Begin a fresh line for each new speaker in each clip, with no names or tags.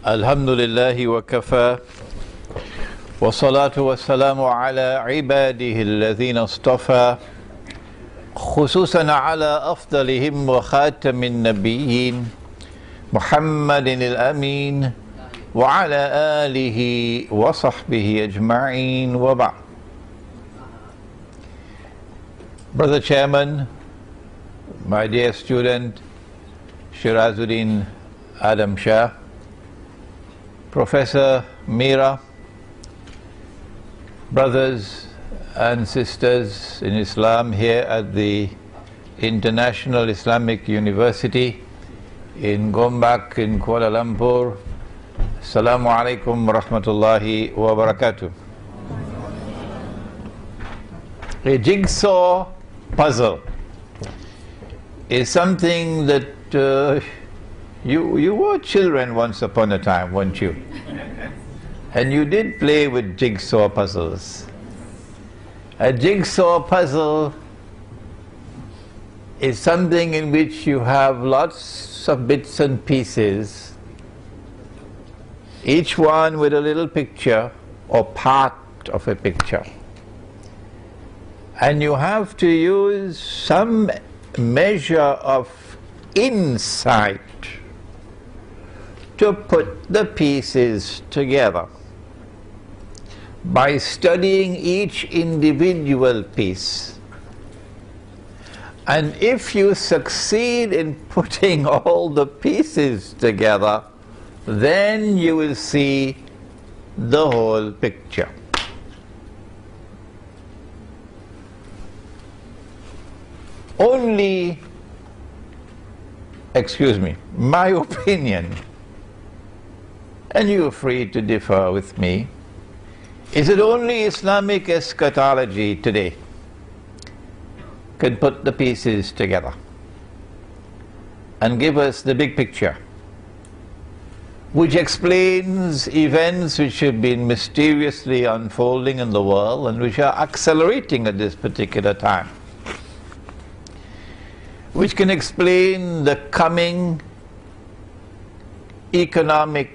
الحمد لله وكفى والصلاة والسلام على عباده الذين اصطفى خصوصا على أفضلهم وخاتم النبيين محمد الأمين وعلى آله وصحبه أجمعين وبعد. Brother Chairman, my dear student Shirazuddin Adam Shah, Professor Meera, brothers and sisters in Islam here at the International Islamic University in Gombak in Kuala Lumpur, Assalamu alaikum wa rahmatullahi wa barakatuh. A jigsaw puzzle is something that you were children once upon a time, weren't you? And you did play with jigsaw puzzles. A jigsaw puzzle is something in which you have lots of bits and pieces, each one with a little picture or part of a picture. And you have to use some measure of insight to put the pieces together. By studying each individual piece, and if you succeed in putting all the pieces together, then you will see the whole picture. Only, my opinion, and you are free to differ with me, is that only Islamic eschatology today can put the pieces together and give us the big picture, which explains events which have been mysteriously unfolding in the world and which are accelerating at this particular time, which can explain the coming economic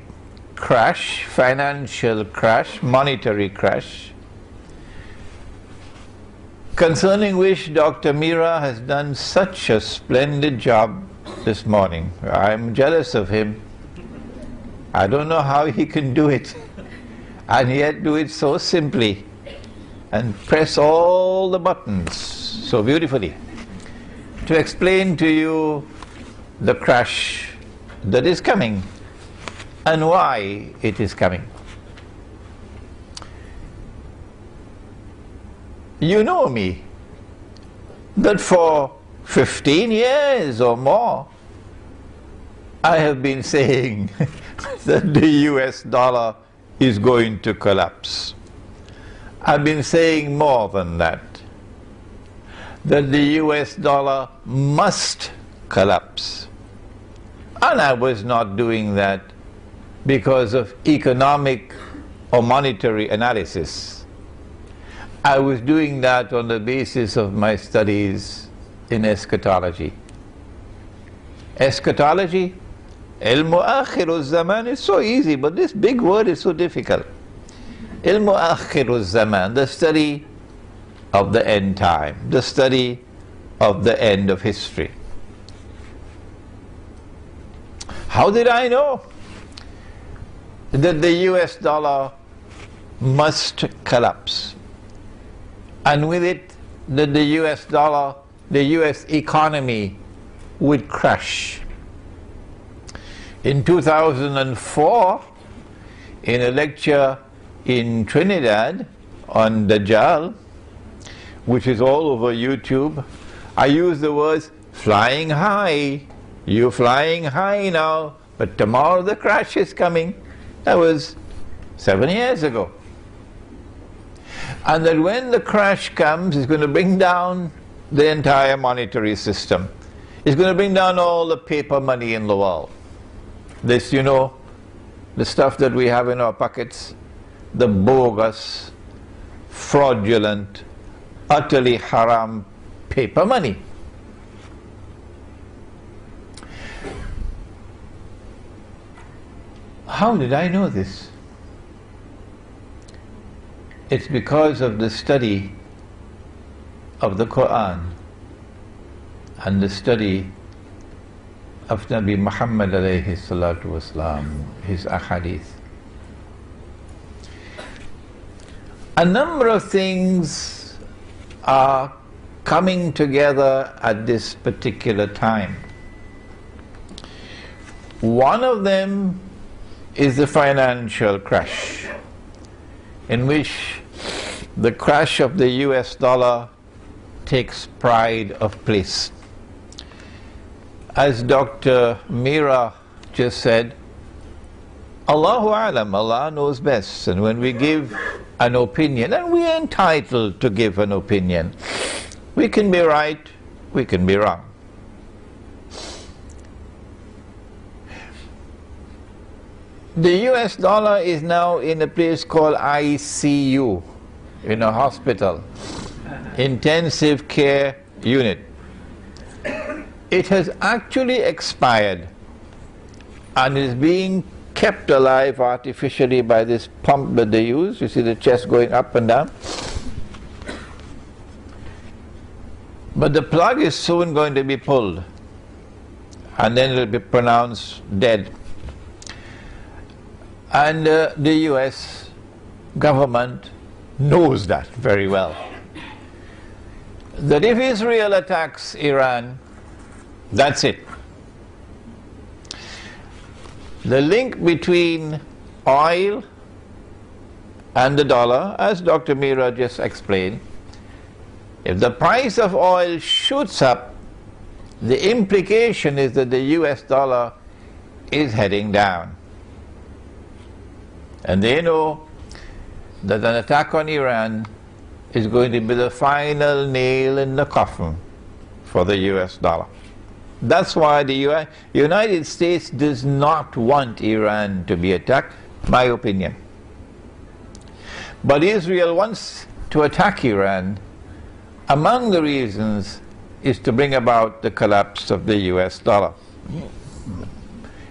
crash, financial crash, monetary crash, concerning which Dr. Meera has done such a splendid job this morning. I'm jealous of him. I don't know how he can do it, and yet do it so simply and press all the buttons so beautifully to explain to you the crash that is coming and why it is coming. You know me, that for 15 years or more I have been saying that the US dollar is going to collapse. I've been saying more than that the US dollar must collapse. And I was not doing that because of economic or monetary analysis. I was doing that on the basis of my studies in eschatology. Eschatology, الزمان is so easy, but this big word is so difficult. الزمان, the study of the end time, the study of the end of history. How did I know that the US dollar must collapse, and with it that the US dollar, the US economy would crash? In 2004, in a lecture in Trinidad on Dajjal, which is all over YouTube, I used the words flying high. You're flying high now, but tomorrow the crash is coming. That was 7 years ago. And that when the crash comes, it's going to bring down the entire monetary system. It's going to bring down all the paper money in the world. This, you know, the stuff that we have in our pockets, the bogus, fraudulent, utterly haram paper money. How did I know this? It's because of the study of the Quran and the study of Nabi Muhammad alayhi salatu wasalam, his ahadith. A number of things are coming together at this particular time. One of them is the financial crash, in which the crash of the US dollar takes pride of place. As Dr. Meera just said, Allahu Alam, Allah knows best, and when we give an opinion, and we are entitled to give an opinion, we can be right, we can be wrong. The US dollar is now in a place called ICU, in a hospital, intensive care unit. It has actually expired and is being kept alive artificially by this pump that they use. You see the chest going up and down. But the plug is soon going to be pulled, and then it will be pronounced dead. And the US government knows that very well. That if Israel attacks Iran, that's it. The link between oil and the dollar, as Dr. Meera just explained, if the price of oil shoots up, the implication is that the US dollar is heading down. And they know that an attack on Iran is going to be the final nail in the coffin for the US dollar. That's why the United States does not want Iran to be attacked, my opinion. But Israel wants to attack Iran. Among the reasons is to bring about the collapse of the US dollar.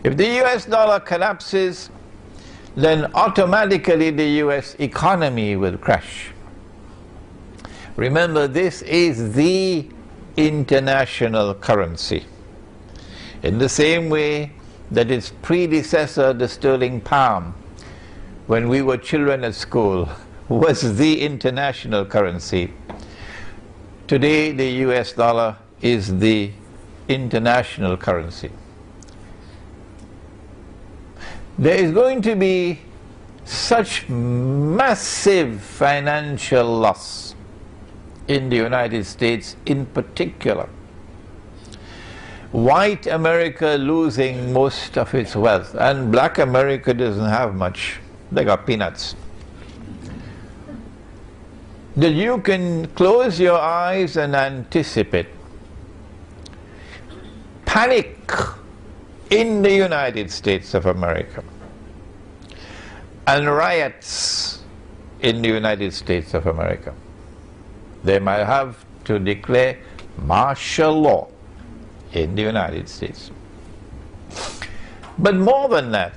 If the US dollar collapses, then automatically the US economy will crash. Remember, this is the international currency. In the same way that its predecessor, the sterling pound, when we were children at school, was the international currency. Today the US dollar is the international currency. There is going to be such massive financial loss in the United States in particular. White America losing most of its wealth, and black America doesn't have much. They got peanuts. That you can close your eyes and anticipate panic in the United States of America and riots in the United States of America. They might have to declare martial law in the United States. But more than that,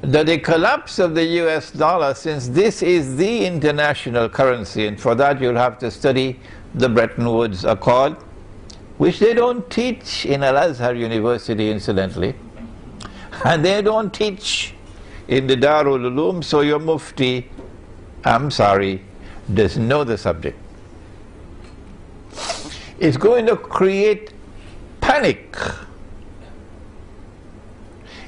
the collapse of the US dollar, since this is the international currency, and for that you'll have to study the Bretton Woods Accord, which they don't teach in Al-Azhar University, incidentally, and they don't teach in the Darul Uloom, so your Mufti, I'm sorry, doesn't know the subject. It's going to create panic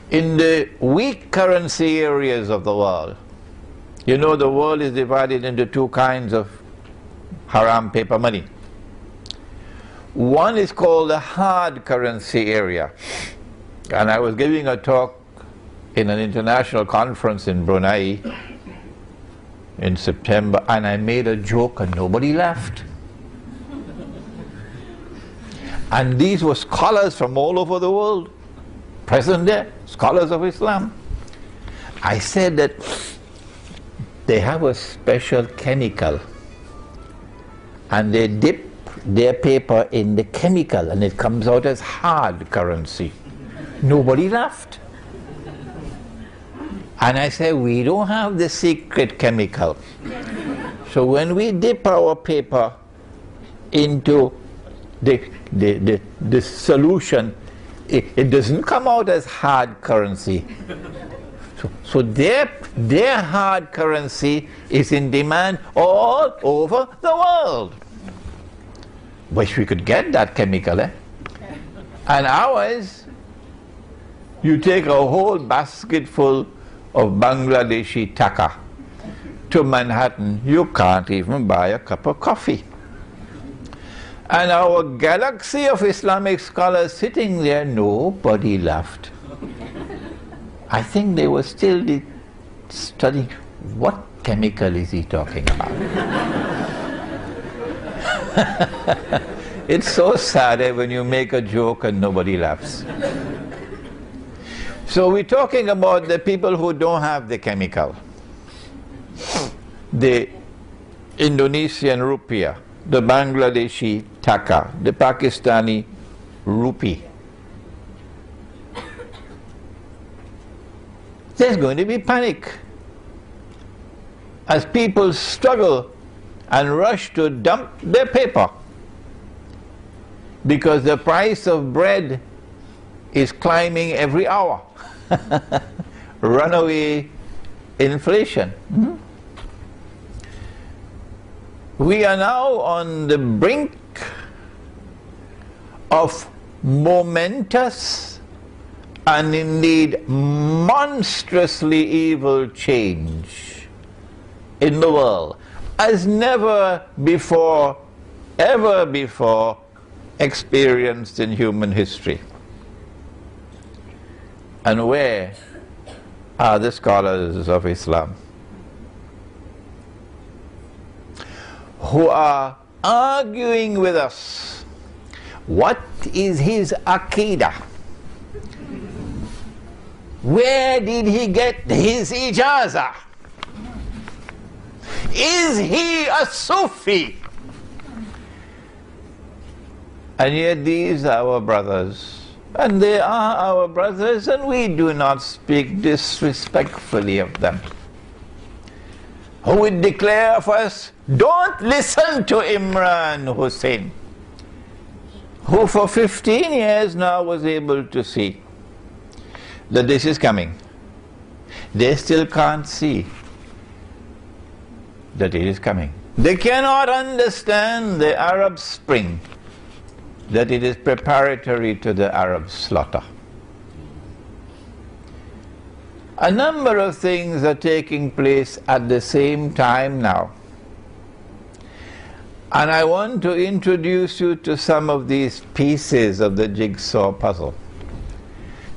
in the weak currency areas of the world. You know, the world is divided into two kinds of haram paper money. One is called the hard currency area, and I was giving a talk in an international conference in Brunei in September, and I made a joke and nobody laughed. And these were scholars from all over the world, present there, scholars of Islam. I said that they have a special chemical, and they dip their paper in the chemical, and it comes out as hard currency. Nobody laughed. And I said, we don't have the secret chemical. So when we dip our paper into the solution, it doesn't come out as hard currency. So their hard currency is in demand all over the world. Wish we could get that chemical, eh? And ours, you take a whole basket full of Bangladeshi taka to Manhattan, you can't even buy a cup of coffee. And our galaxy of Islamic scholars sitting there, nobody laughed. I think they were still studying, what chemical is he talking about? It's so sad when you make a joke and nobody laughs. So we're talking about the people who don't have the chemical. The Indonesian rupiah, the Bangladeshi taka, the Pakistani rupee. There's going to be panic as people struggle and rush to dump their paper because the price of bread is climbing every hour. Runaway inflation. Mm-hmm. We are now on the brink of momentous and indeed monstrously evil change in the world as never before, ever before experienced in human history. And where are the scholars of Islam who are arguing with us? What is his Aqidah? Where did he get his ijazah? Is he a Sufi? And yet these are our brothers. And they are our brothers, and we do not speak disrespectfully of them. Who would declare of us, don't listen to Imran Hussein, who for 15 years now was able to see that this is coming. They still can't see that it is coming. They cannot understand the Arab Spring, that it is preparatory to the Arab slaughter. A number of things are taking place at the same time now. And I want to introduce you to some of these pieces of the jigsaw puzzle,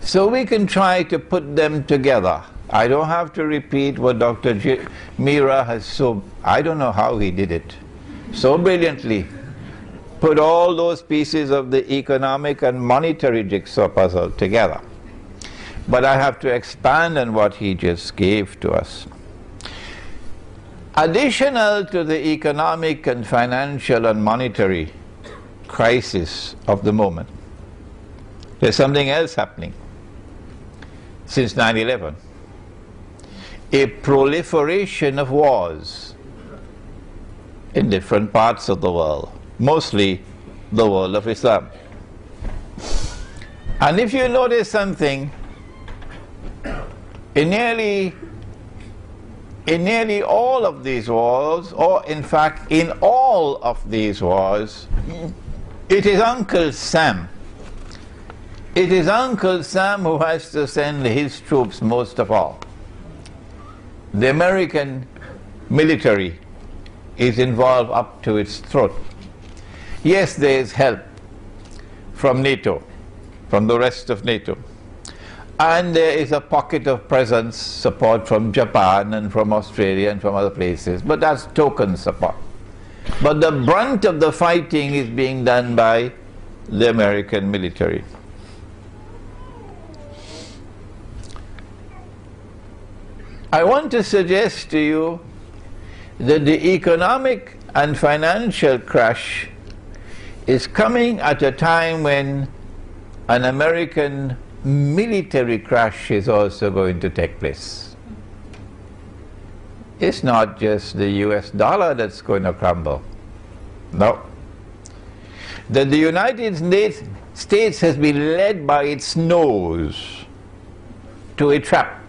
so we can try to put them together. I don't have to repeat what Dr. Mira has I don't know how he did it, so brilliantly put all those pieces of the economic and monetary jigsaw puzzle together. But I have to expand on what he just gave to us. Additional to the economic and financial and monetary crisis of the moment, there's something else happening since 9/11. A proliferation of wars in different parts of the world, mostly the world of Islam. And if you notice something, in nearly all of these wars, or in fact in all of these wars, it is Uncle Sam. It is Uncle Sam who has to send his troops most of all. The American military is involved up to its throat. Yes, there is help from NATO, from the rest of NATO. And there is a pocket of presence, support from Japan and from Australia and from other places, but that's token support. But the brunt of the fighting is being done by the American military. I want to suggest to you that the economic and financial crash is coming at a time when an American military crash is also going to take place. it's not just the US dollar that's going to crumble. No. That the United States has been led by its nose to a trap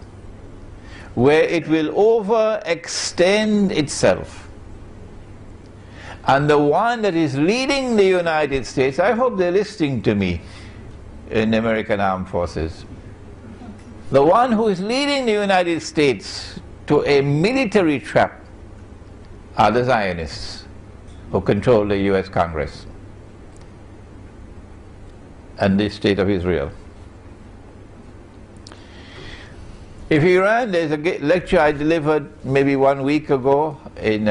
where it will overextend itself. And the one that is leading the United States, I hope they're listening to me in the American Armed Forces, the one who is leading the United States to a military trap are the Zionists who control the US Congress and the State of Israel. If Iran, there's a lecture I delivered maybe 1 week ago in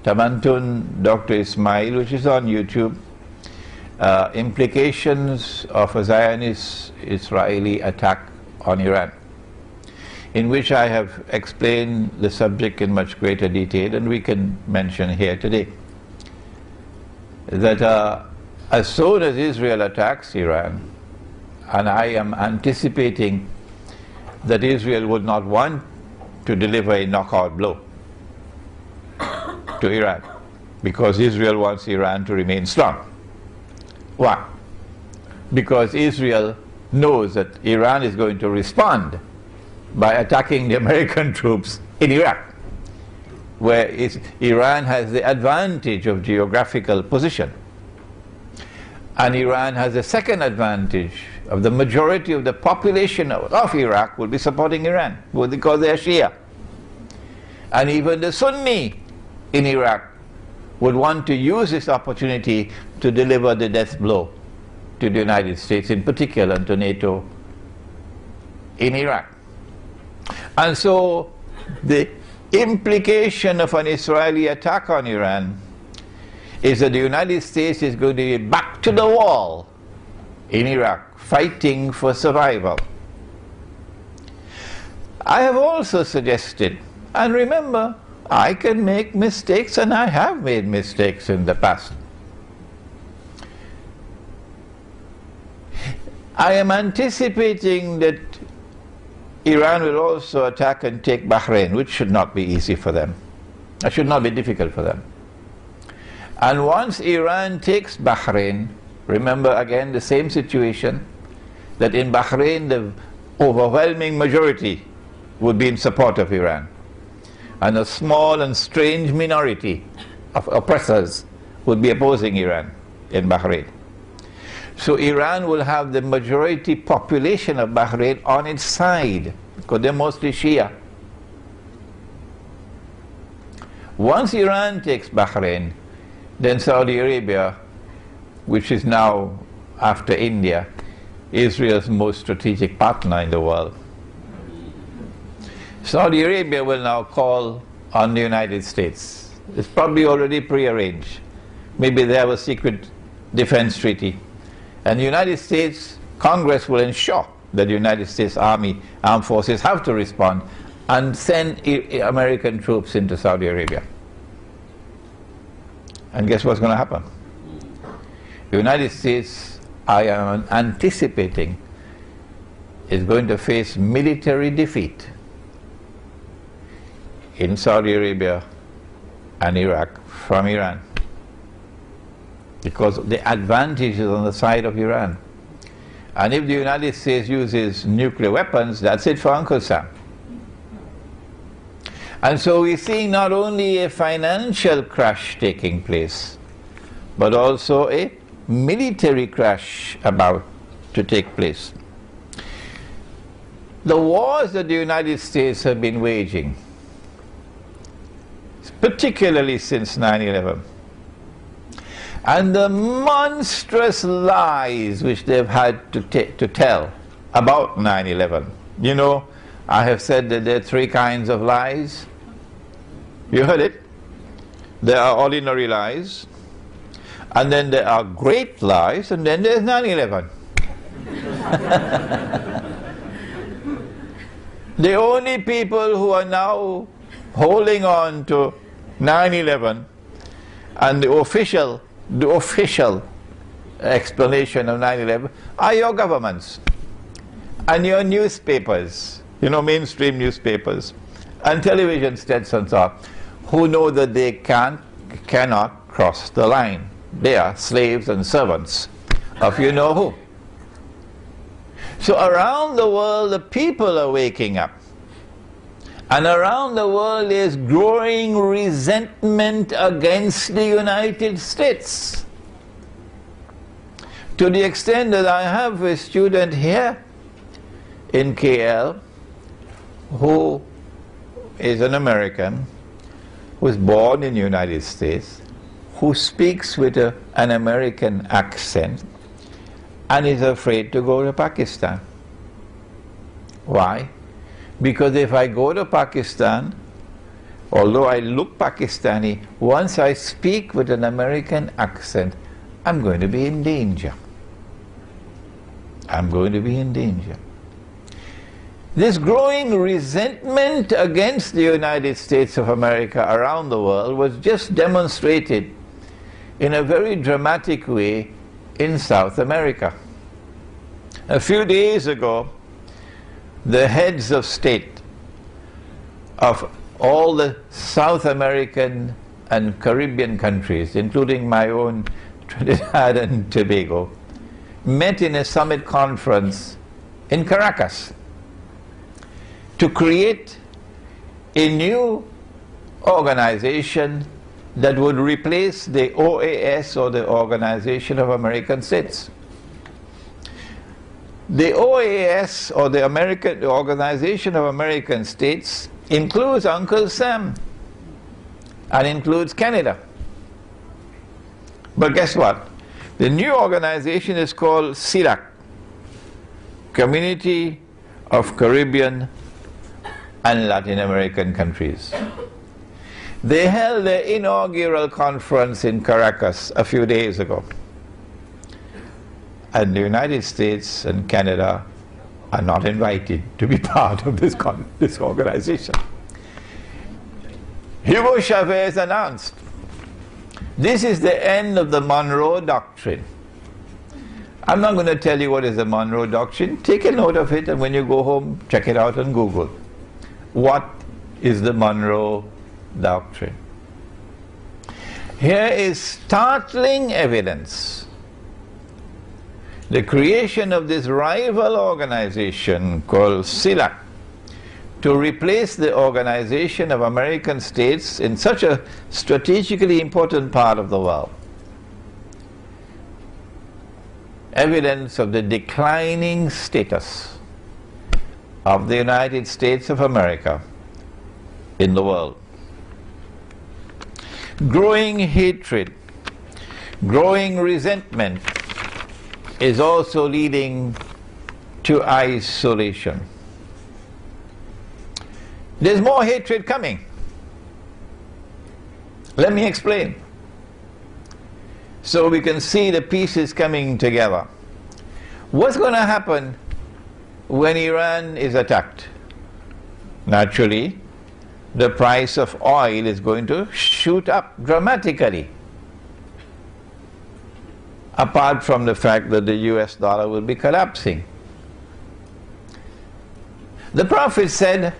Tamantun, Dr. Ismail, which is on YouTube, implications of a Zionist-Israeli attack on Iran, in which I have explained the subject in much greater detail, and we can mention here today that as soon as Israel attacks Iran, and I am anticipating that Israel would not want to deliver a knockout blow to Iran, because Israel wants Iran to remain strong. Why? Because Israel knows that Iran is going to respond by attacking the American troops in Iraq, where Iran has the advantage of geographical position. And Iran has a second advantage of the majority of the population of Iraq will be supporting Iran, because they are Shia. And even the Sunni in Iraq would want to use this opportunity to deliver the death blow to the United States in particular, and to NATO in Iraq. And so the implication of an Israeli attack on Iran is that the United States is going to be back to the wall in Iraq, fighting for survival. I have also suggested, and remember, I can make mistakes, and I have made mistakes in the past. I am anticipating that Iran will also attack and take Bahrain, which should not be easy for them. It should not be difficult for them. And once Iran takes Bahrain, remember again the same situation, that in Bahrain the overwhelming majority would be in support of Iran, and a small and strange minority of oppressors would be opposing Iran in Bahrain. So Iran will have the majority population of Bahrain on its side, because they're mostly Shia. Once Iran takes Bahrain, then Saudi Arabia, which is now, after India, Israel's most strategic partner in the world, Saudi Arabia will now call on the United States. It's probably already prearranged. Maybe they have a secret defense treaty. And the United States Congress will ensure that the United States Army, armed forces have to respond and send American troops into Saudi Arabia. And guess what's going to happen? The United States, I am anticipating, is going to face military defeat in Saudi Arabia and Iraq from Iran, because the advantage is on the side of Iran. And if the United States uses nuclear weapons, that's it for Uncle Sam. And so we're seeing not only a financial crash taking place, but also a military crash about to take place. The wars that the United States have been waging, particularly since 9/11, and the monstrous lies which they've had to tell about 9/11. You know, I have said that there are three kinds of lies. You heard it? There are ordinary lies, and then there are great lies, and then there's 9/11. The only people who are now holding on to 9/11 and the official explanation of 9/11 are your governments and your newspapers, you know, mainstream newspapers, and television sets and so on, who know that they cannot cross the line. They are slaves and servants of you know who. So around the world the people are waking up. And around the world there is growing resentment against the United States. To the extent that I have a student here in KL who is an American, who was born in the United States, who speaks with an American accent and is afraid to go to Pakistan. Why? Because if I go to Pakistan, although I look Pakistani, once I speak with an American accent, I'm going to be in danger. I'm going to be in danger. This growing resentment against the United States of America around the world was just demonstrated in a very dramatic way in South America. A few days ago, the heads of state of all the South American and Caribbean countries, including my own Trinidad and Tobago, met in a summit conference in Caracas to create a new organization that would replace the OAS, or the Organization of American States. The OAS, or the Organization of American States, includes Uncle Sam and includes Canada. But guess what? The new organization is called CILAC, Community of Caribbean and Latin American Countries. They held their inaugural conference in Caracas a few days ago. And the United States and Canada are not invited to be part of this organization. Hugo Chavez announced, this is the end of the Monroe Doctrine. I'm not going to tell you what is the Monroe Doctrine. Take a note of it, and when you go home, check it out on Google. What is the Monroe Doctrine? Here is startling evidence. The creation of this rival organization called CILAC to replace the Organization of American States in such a strategically important part of the world. Evidence of the declining status of the United States of America in the world. Growing hatred, growing resentment is also leading to isolation. There's more hatred coming. Let me explain, so we can see the pieces coming together. What's going to happen when Iran is attacked? Naturally, the price of oil is going to shoot up dramatically, apart from the fact that the US dollar will be collapsing. The Prophet said,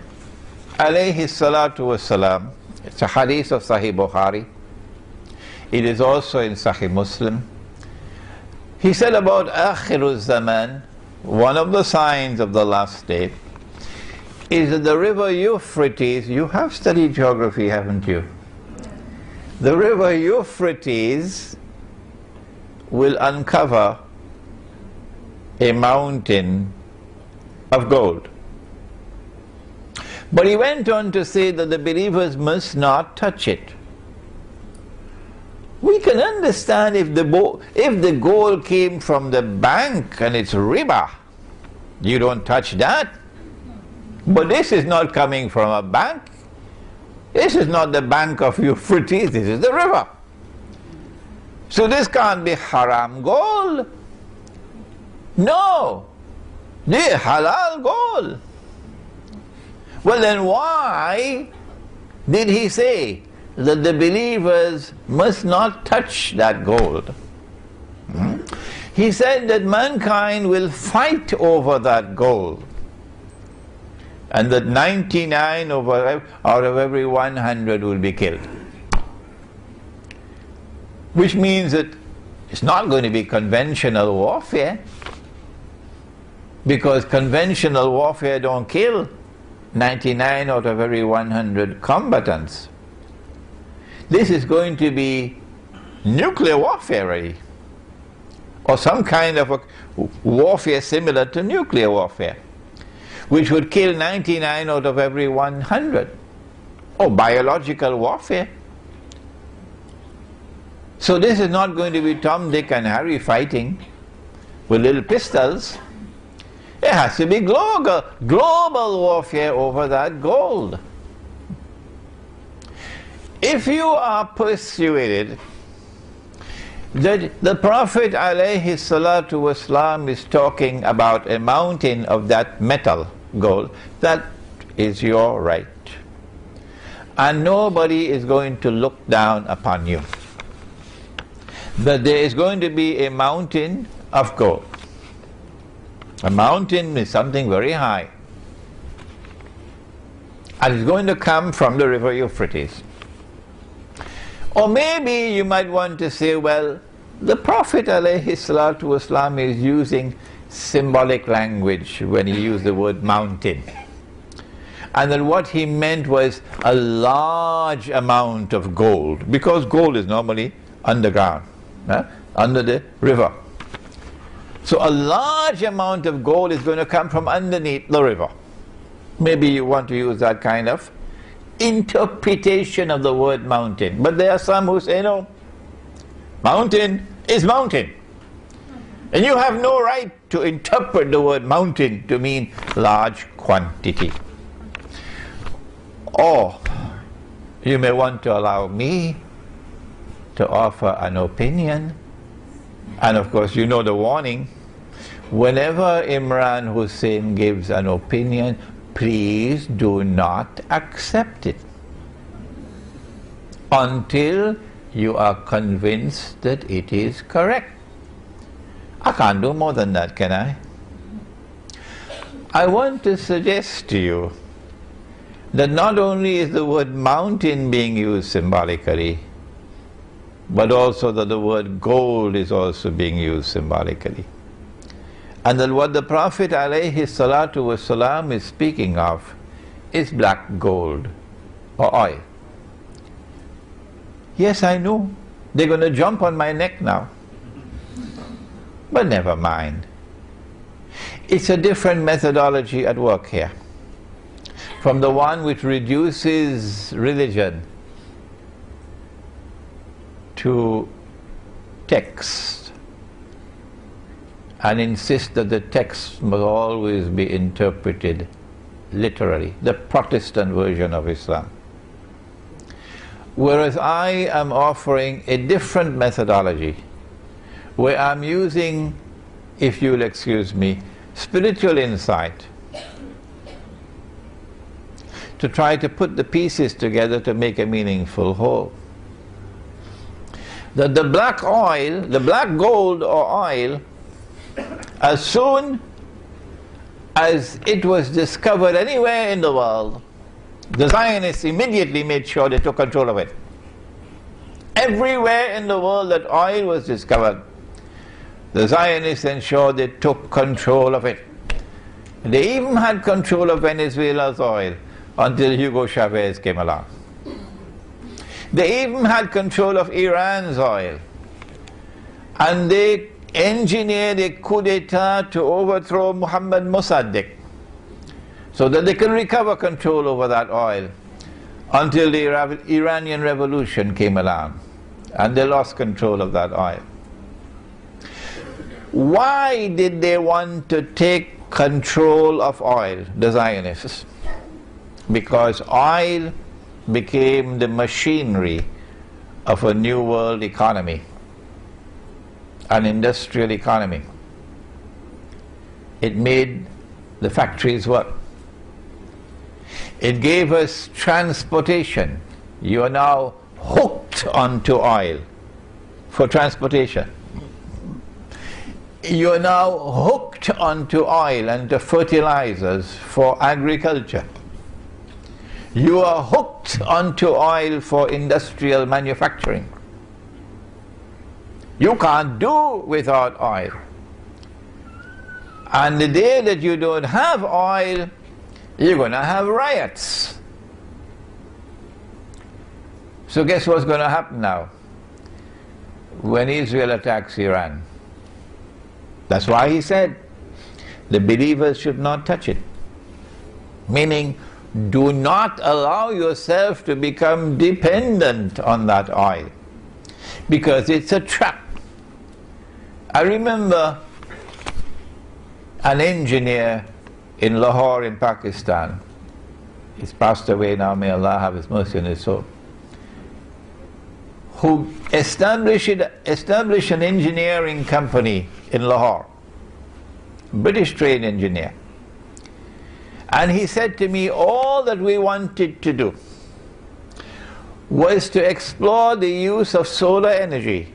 alayhi salatu wassalam, it's a hadith of Sahih Bukhari, it is also in Sahih Muslim. He said about الزمان, one of the signs of the last day, is that the river Euphrates, you have studied geography, haven't you? The river Euphrates will uncover a mountain of gold. But he went on to say that the believers must not touch it. We can understand if the gold came from the bank and it's riba, you don't touch that. But this is not coming from a bank. This is not the bank of Euphrates, this is the river. So this can't be haram gold. No, this is halal gold. Well then why did he say that the believers must not touch that gold? He said that mankind will fight over that gold. and that 99 out of every 100 will be killed. Which means that it's not going to be conventional warfare, because conventional warfare don't kill 99 out of every 100 combatants. This is going to be nuclear warfare really, or some kind of a warfare similar to nuclear warfare, which would kill 99 out of every 100, or biological warfare. So this is not going to be Tom, Dick and Harry fighting with little pistols. It has to be global warfare over that gold. If you are persuaded that the Prophet alayhi salatu wasalam is talking about a mountain of that metal, gold, that is your right. And nobody is going to look down upon you. But there is going to be a mountain of gold. A mountain is something very high. And it's going to come from the river Euphrates. Or maybe you might want to say, well, the Prophet ﷺ is using symbolic language when he used the word mountain. And then what he meant was a large amount of gold, because gold is normally underground, under the river. So a large amount of gold is going to come from underneath the river. Maybe you want to use that kind of interpretation of the word mountain. But there are some who say, no, mountain is mountain. And you have no right to interpret the word mountain to mean large quantity. Or you may want to allow me to offer an opinion. And of course you know the warning. Whenever Imran Hussein gives an opinion, please do not accept it until you are convinced that it is correct. I can't do more than that, can I? I want to suggest to you that not only is the word mountain being used symbolically, but also that the word gold is also being used symbolically. And that what the Prophet ﷺ is speaking of is black gold or oil. Yes, I know. They're going to jump on my neck now. But never mind. It's a different methodology at work here from the one which reduces religion to text and insists that the text must always be interpreted literally, the Protestant version of Islam. Whereas I am offering a different methodology, where I'm using, if you'll excuse me, spiritual insight to try to put the pieces together to make a meaningful whole. That the black oil, the black gold or oil, as soon as it was discovered anywhere in the world, the Zionists immediately made sure they took control of it. Everywhere in the world that oil was discovered, the Zionists ensured they took control of it. They even had control of Venezuela's oil until Hugo Chavez came along. They even had control of Iran's oil. And they engineered a coup d'etat to overthrow Muhammad Mossadegh so that they could recover control over that oil until the Iranian Revolution came along and they lost control of that oil. Why did they want to take control of oil, the Zionists? Because oil became the machinery of a new world economy, an industrial economy. It made the factories work. It gave us transportation. You are now hooked onto oil for transportation. You are now hooked hooked onto oil and to fertilizers for agriculture. You are hooked onto oil for industrial manufacturing. You can't do without oil. And the day that you don't have oil, you're going to have riots. So guess what's going to happen now when Israel attacks Iran? That's why he said the believers should not touch it. Meaning, do not allow yourself to become dependent on that oil, because it's a trap. I remember an engineer in Lahore in Pakistan. He's passed away now, may Allah have His mercy on his soul, who established an engineering company in Lahore, British trained engineer. And he said to me, all that we wanted to do was to explore the use of solar energy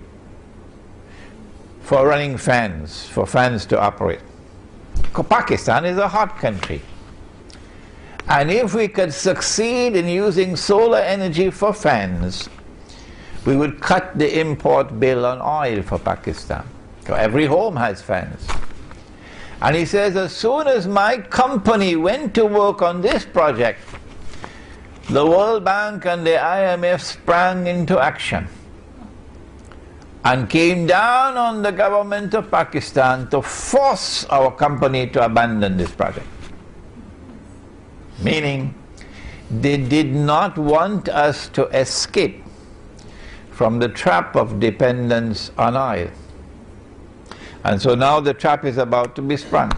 for running fans, for fans to operate. Pakistan is a hot country. And if we could succeed in using solar energy for fans, we would cut the import bill on oil for Pakistan. So every home has fans. And he says, as soon as my company went to work on this project, the World Bank and the IMF sprang into action and came down on the government of Pakistan to force our company to abandon this project. Meaning, they did not want us to escape from the trap of dependence on oil. And so now the trap is about to be sprung.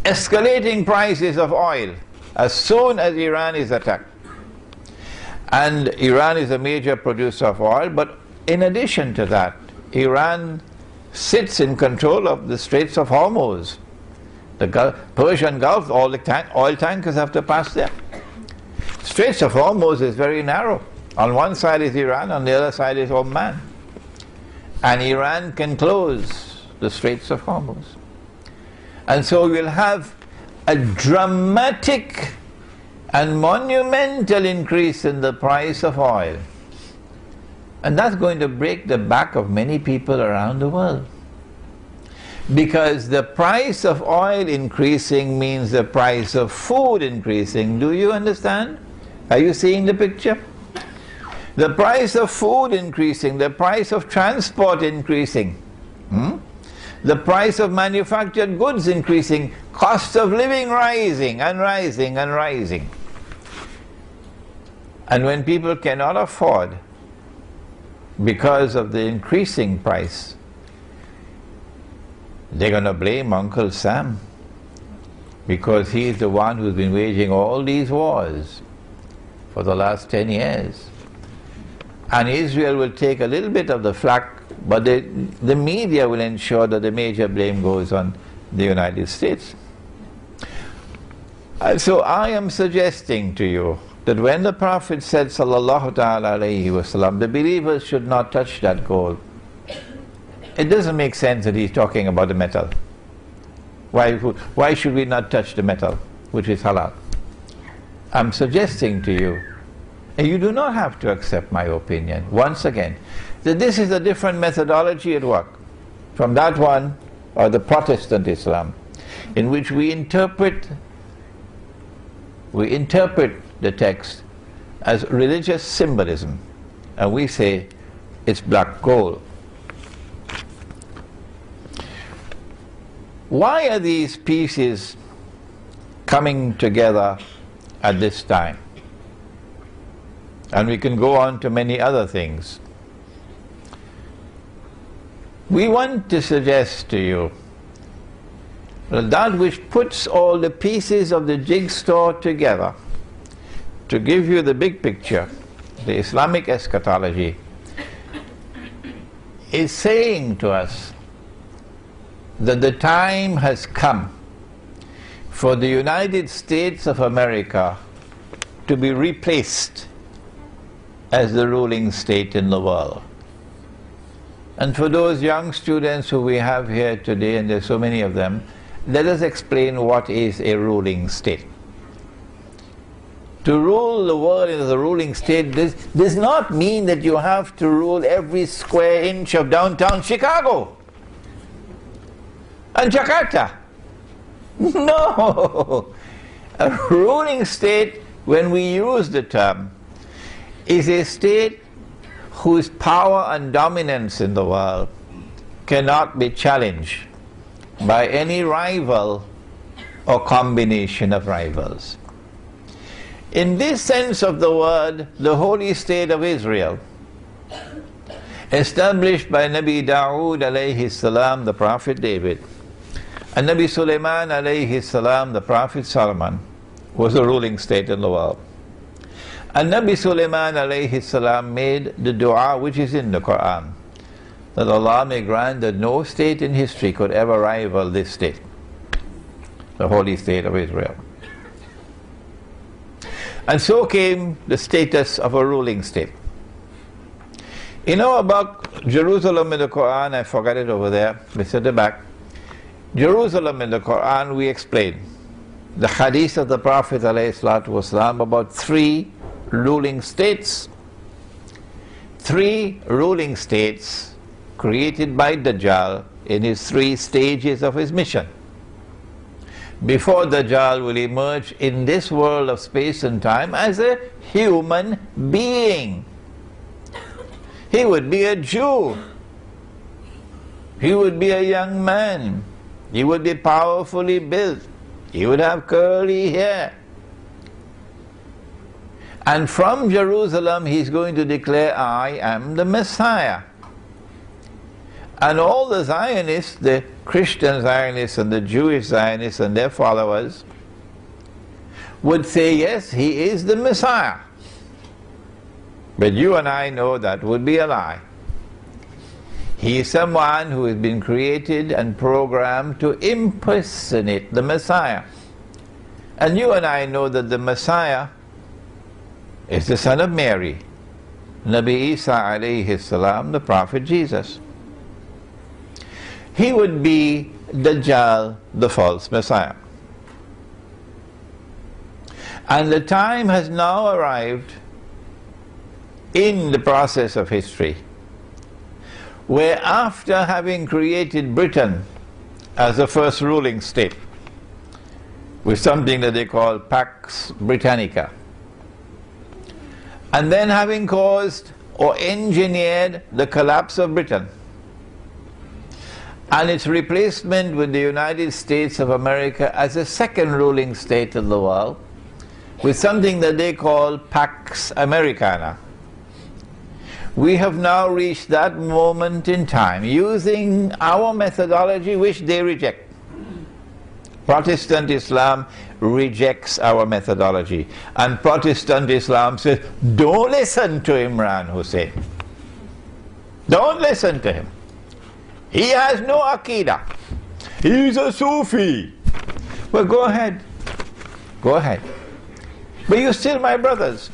Escalating prices of oil as soon as Iran is attacked. And Iran is a major producer of oil, but in addition to that, Iran sits in control of the Straits of Hormuz. The Persian Gulf, all the oil tankers have to pass there. Straits of Hormuz is very narrow. On one side is Iran, on the other side is Oman. And Iran can close the Straits of Hormuz. And so we'll have a dramatic and monumental increase in the price of oil. And that's going to break the back of many people around the world. Because the price of oil increasing means the price of food increasing. Do you understand? Are you seeing the picture? The price of food increasing, the price of transport increasing, the price of manufactured goods increasing, cost of living rising and rising and rising. And when people cannot afford, because of the increasing price, they're going to blame Uncle Sam, because he's the one who's been waging all these wars for the last 10 years. And Israel will take a little bit of the flak, but the media will ensure that the major blame goes on the United States. And so I am suggesting to you that when the Prophet said, sallallahu ta'ala alayhi wasallam, the believers should not touch that gold, it doesn't make sense that he's talking about the metal. Why should we not touch the metal, which is halal? I'm suggesting to you, and you do not have to accept my opinion, once again, that this is a different methodology at work from that one, or the Protestant Islam, in which we interpret the text as religious symbolism, and we say it's black gold. Why are these pieces coming together at this time? And we can go on to many other things. We want to suggest to you that which puts all the pieces of the jigsaw together to give you the big picture, the Islamic eschatology, is saying to us that the time has come for the United States of America to be replaced as the ruling state in the world. And for those young students who we have here today, and there's so many of them, let us explain what is a ruling state. To rule the world as a ruling state does not mean that you have to rule every square inch of downtown Chicago and Jakarta. No! A ruling state, when we use the term, is a state whose power and dominance in the world cannot be challenged by any rival or combination of rivals. In this sense of the word, the holy state of Israel, established by Nabi Dawood alayhi salam, the Prophet David, and Nabi Sulaiman alayhi salam, the Prophet Solomon, was a ruling state in the world. And Nabi Sulaiman alayhi salam made the dua which is in the Quran, that Allah may grant that no state in history could ever rival this state, the holy state of Israel. And so came the status of a ruling state. You know about Jerusalem in the Quran, I forgot it over there, it's at the back. Jerusalem in the Quran, we explain the hadith of the Prophet ﷺ about 3 ruling states. 3 ruling states created by Dajjal in his 3 stages of his mission. Before Dajjal will emerge in this world of space and time as a human being. He would be a Jew. He would be a young man. He would be powerfully built. He would have curly hair. And from Jerusalem he's going to declare, I am the Messiah. And all the Zionists, the Christian Zionists and the Jewish Zionists and their followers, would say, yes, he is the Messiah. But you and I know that would be a lie. He is someone who has been created and programmed to impersonate the Messiah. And you and I know that the Messiah is the son of Mary, Nabi Isa alayhi salam, the Prophet Jesus. He would be Dajjal, the false Messiah. And the time has now arrived in the process of history where, after having created Britain as the first ruling state with something that they call Pax Britannica, and then having caused or engineered the collapse of Britain and its replacement with the United States of America as a second ruling state in the world with something that they call Pax Americana, we have now reached that moment in time using our methodology which they reject. Protestant Islam rejects our methodology, and Protestant Islam says, don't listen to Imran Hussein. Don't listen to him. He has no Aqidah. He's a Sufi. Well, go ahead. Go ahead. But you're still my brothers.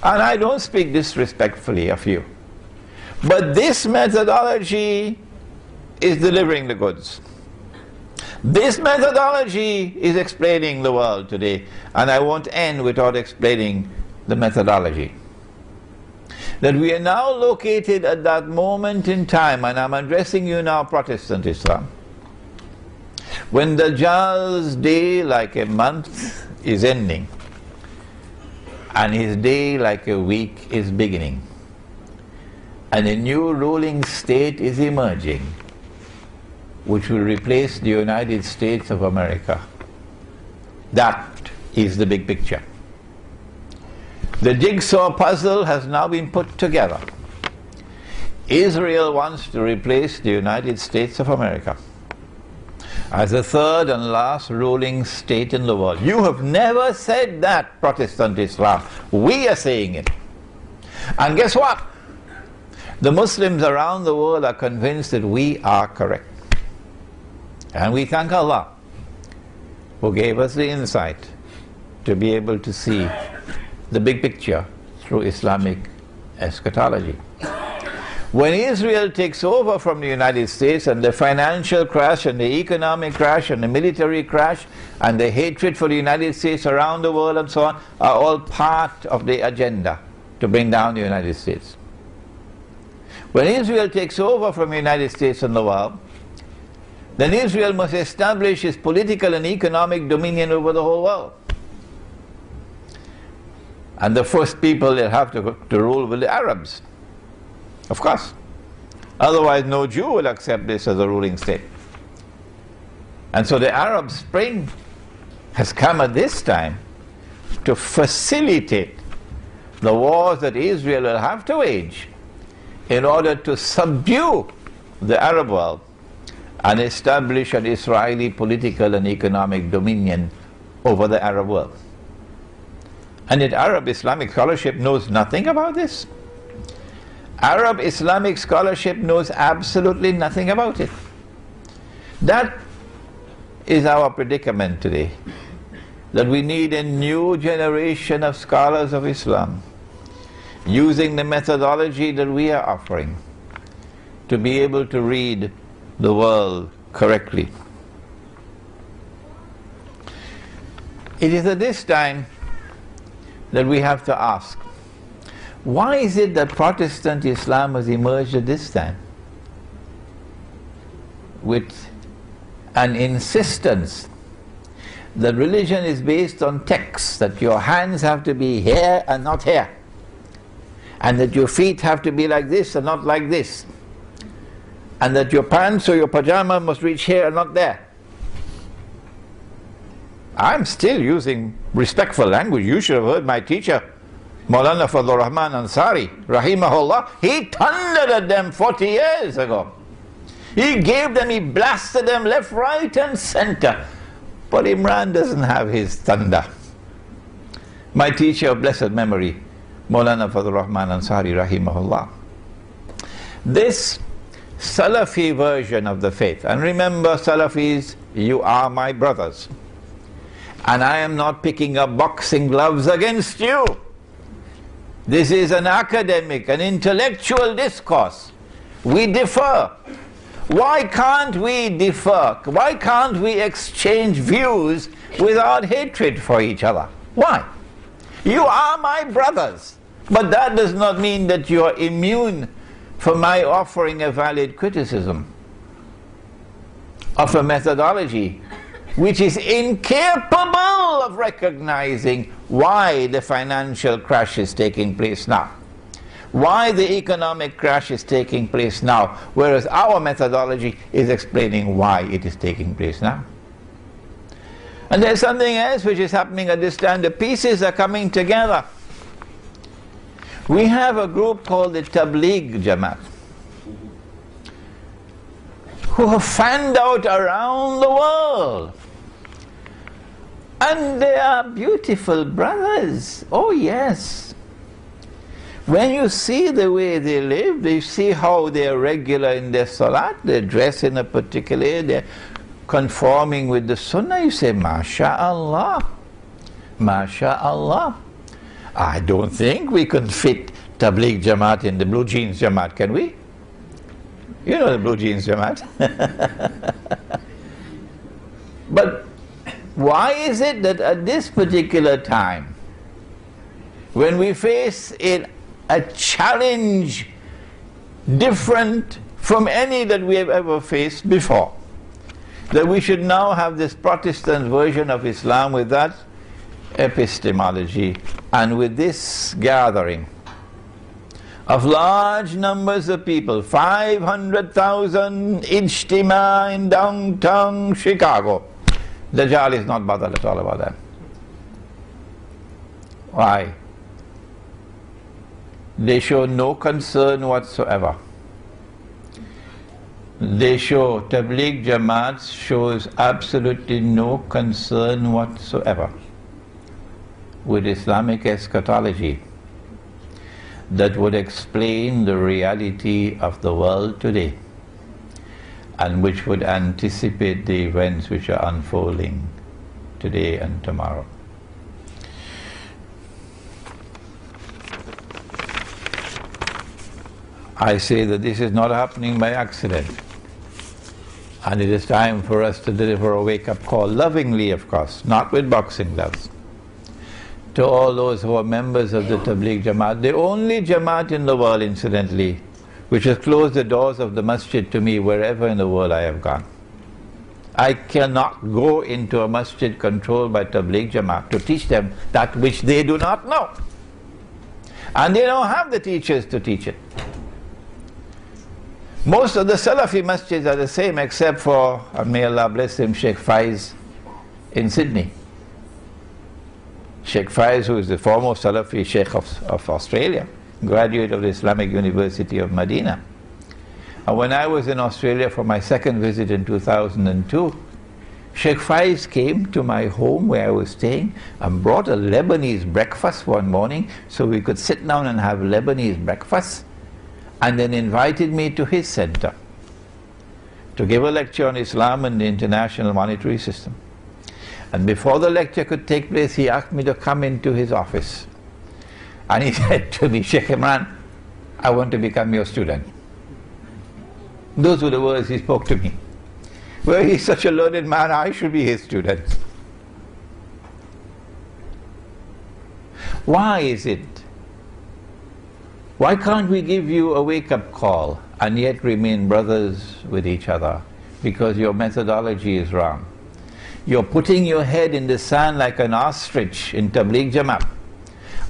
And I don't speak disrespectfully of you. But this methodology is delivering the goods. This methodology is explaining the world today. And I won't end without explaining the methodology. That we are now located at that moment in time, and I'm addressing you now, Protestant Islam, when Dajjal's day like a month is ending, and his day like a week is beginning, and a new ruling state is emerging, which will replace the United States of America. That is the big picture. The jigsaw puzzle has now been put together. Israel wants to replace the United States of America as the third and last ruling state in the world. You have never said that, Protestant Islam. We are saying it. And guess what? The Muslims around the world are convinced that we are correct. And we thank Allah who gave us the insight to be able to see the big picture through Islamic eschatology. When Israel takes over from the United States, and the financial crash and the economic crash and the military crash and the hatred for the United States around the world and so on are all part of the agenda to bring down the United States. When Israel takes over from the United States and the world, then Israel must establish its political and economic dominion over the whole world. And the first people that have to rule will be the Arabs. Of course. Otherwise no Jew will accept this as a ruling state. And so the Arab Spring has come at this time to facilitate the wars that Israel will have to wage in order to subdue the Arab world and establish an Israeli political and economic dominion over the Arab world. And yet Arab Islamic scholarship knows nothing about this. Arab Islamic scholarship knows absolutely nothing about it. That is our predicament today, that we need a new generation of scholars of Islam using the methodology that we are offering to be able to read the world correctly. It is at this time that we have to ask, why is it that Protestant Islam has emerged at this time with an insistence that religion is based on texts, that your hands have to be here and not here, and that your feet have to be like this and not like this, and that your pants or your pajama must reach here and not there? I'm still using respectful language. You should have heard my teacher, Maulana Fadlur Rahman Ansari, rahimahullah. He thundered at them 40 years ago. He gave them, he blasted them left, right and center. But Imran doesn't have his thunder. My teacher of blessed memory, Maulana Fadlur Rahman Ansari, rahimahullah. This Salafi version of the faith, and remember Salafis, you are my brothers, and I am not picking up boxing gloves against you. This is an academic, an intellectual discourse. We differ. Why can't we differ? Why can't we exchange views without hatred for each other? Why? You are my brothers, but that does not mean that you are immune from my offering a valid criticism of a methodology which is incapable of recognizing why the financial crash is taking place now, why the economic crash is taking place now, whereas our methodology is explaining why it is taking place now. And there's something else which is happening at this time. The pieces are coming together. We have a group called the Tabligh Jamaat, who have fanned out around the world. And they are beautiful brothers. Oh yes. When you see the way they live, you see how they are regular in their salat, they dress in a particular way, they're conforming with the sunnah, you say, MashaAllah, MashaAllah. I don't think we can fit Tabligh Jamaat in the blue jeans Jamaat, can we? You know the blue jeans Jamaat. But why is it that at this particular time, when we face a challenge different from any that we have ever faced before, that we should now have this Protestant version of Islam with that epistemology and with this gathering of large numbers of people, 500,000 ijtima in downtown Chicago? Dajjal is not bothered at all about that. Why? They show no concern whatsoever. They show, Tabligh Jamaat shows absolutely no concern whatsoever with Islamic eschatology that would explain the reality of the world today and which would anticipate the events which are unfolding today and tomorrow. I say that this is not happening by accident. And it is time for us to deliver a wake-up call, lovingly of course, not with boxing gloves, to all those who are members of the Tabligh Jamaat, the only Jamaat in the world, incidentally, which has closed the doors of the masjid to me wherever in the world I have gone. I cannot go into a masjid controlled by Tabligh Jamaat to teach them that which they do not know. And they don't have the teachers to teach it. Most of the Salafi masjids are the same except for, and may Allah bless him, Sheikh Faiz in Sydney. Sheikh Faiz, who is the foremost Salafi Sheikh of Australia, graduate of the Islamic University of Medina. And when I was in Australia for my second visit in 2002, Sheikh Faiz came to my home where I was staying and brought a Lebanese breakfast one morning so we could sit down and have Lebanese breakfast, and then invited me to his center to give a lecture on Islam and the international monetary system. And before the lecture could take place, he asked me to come into his office. And he said to me, Sheikh Imran, I want to become your student. Those were the words he spoke to me. Well, he's such a learned man, I should be his student. Why is it? Why can't we give you a wake-up call and yet remain brothers with each other? Because your methodology is wrong. You're putting your head in the sand like an ostrich in Tabligh Jamaat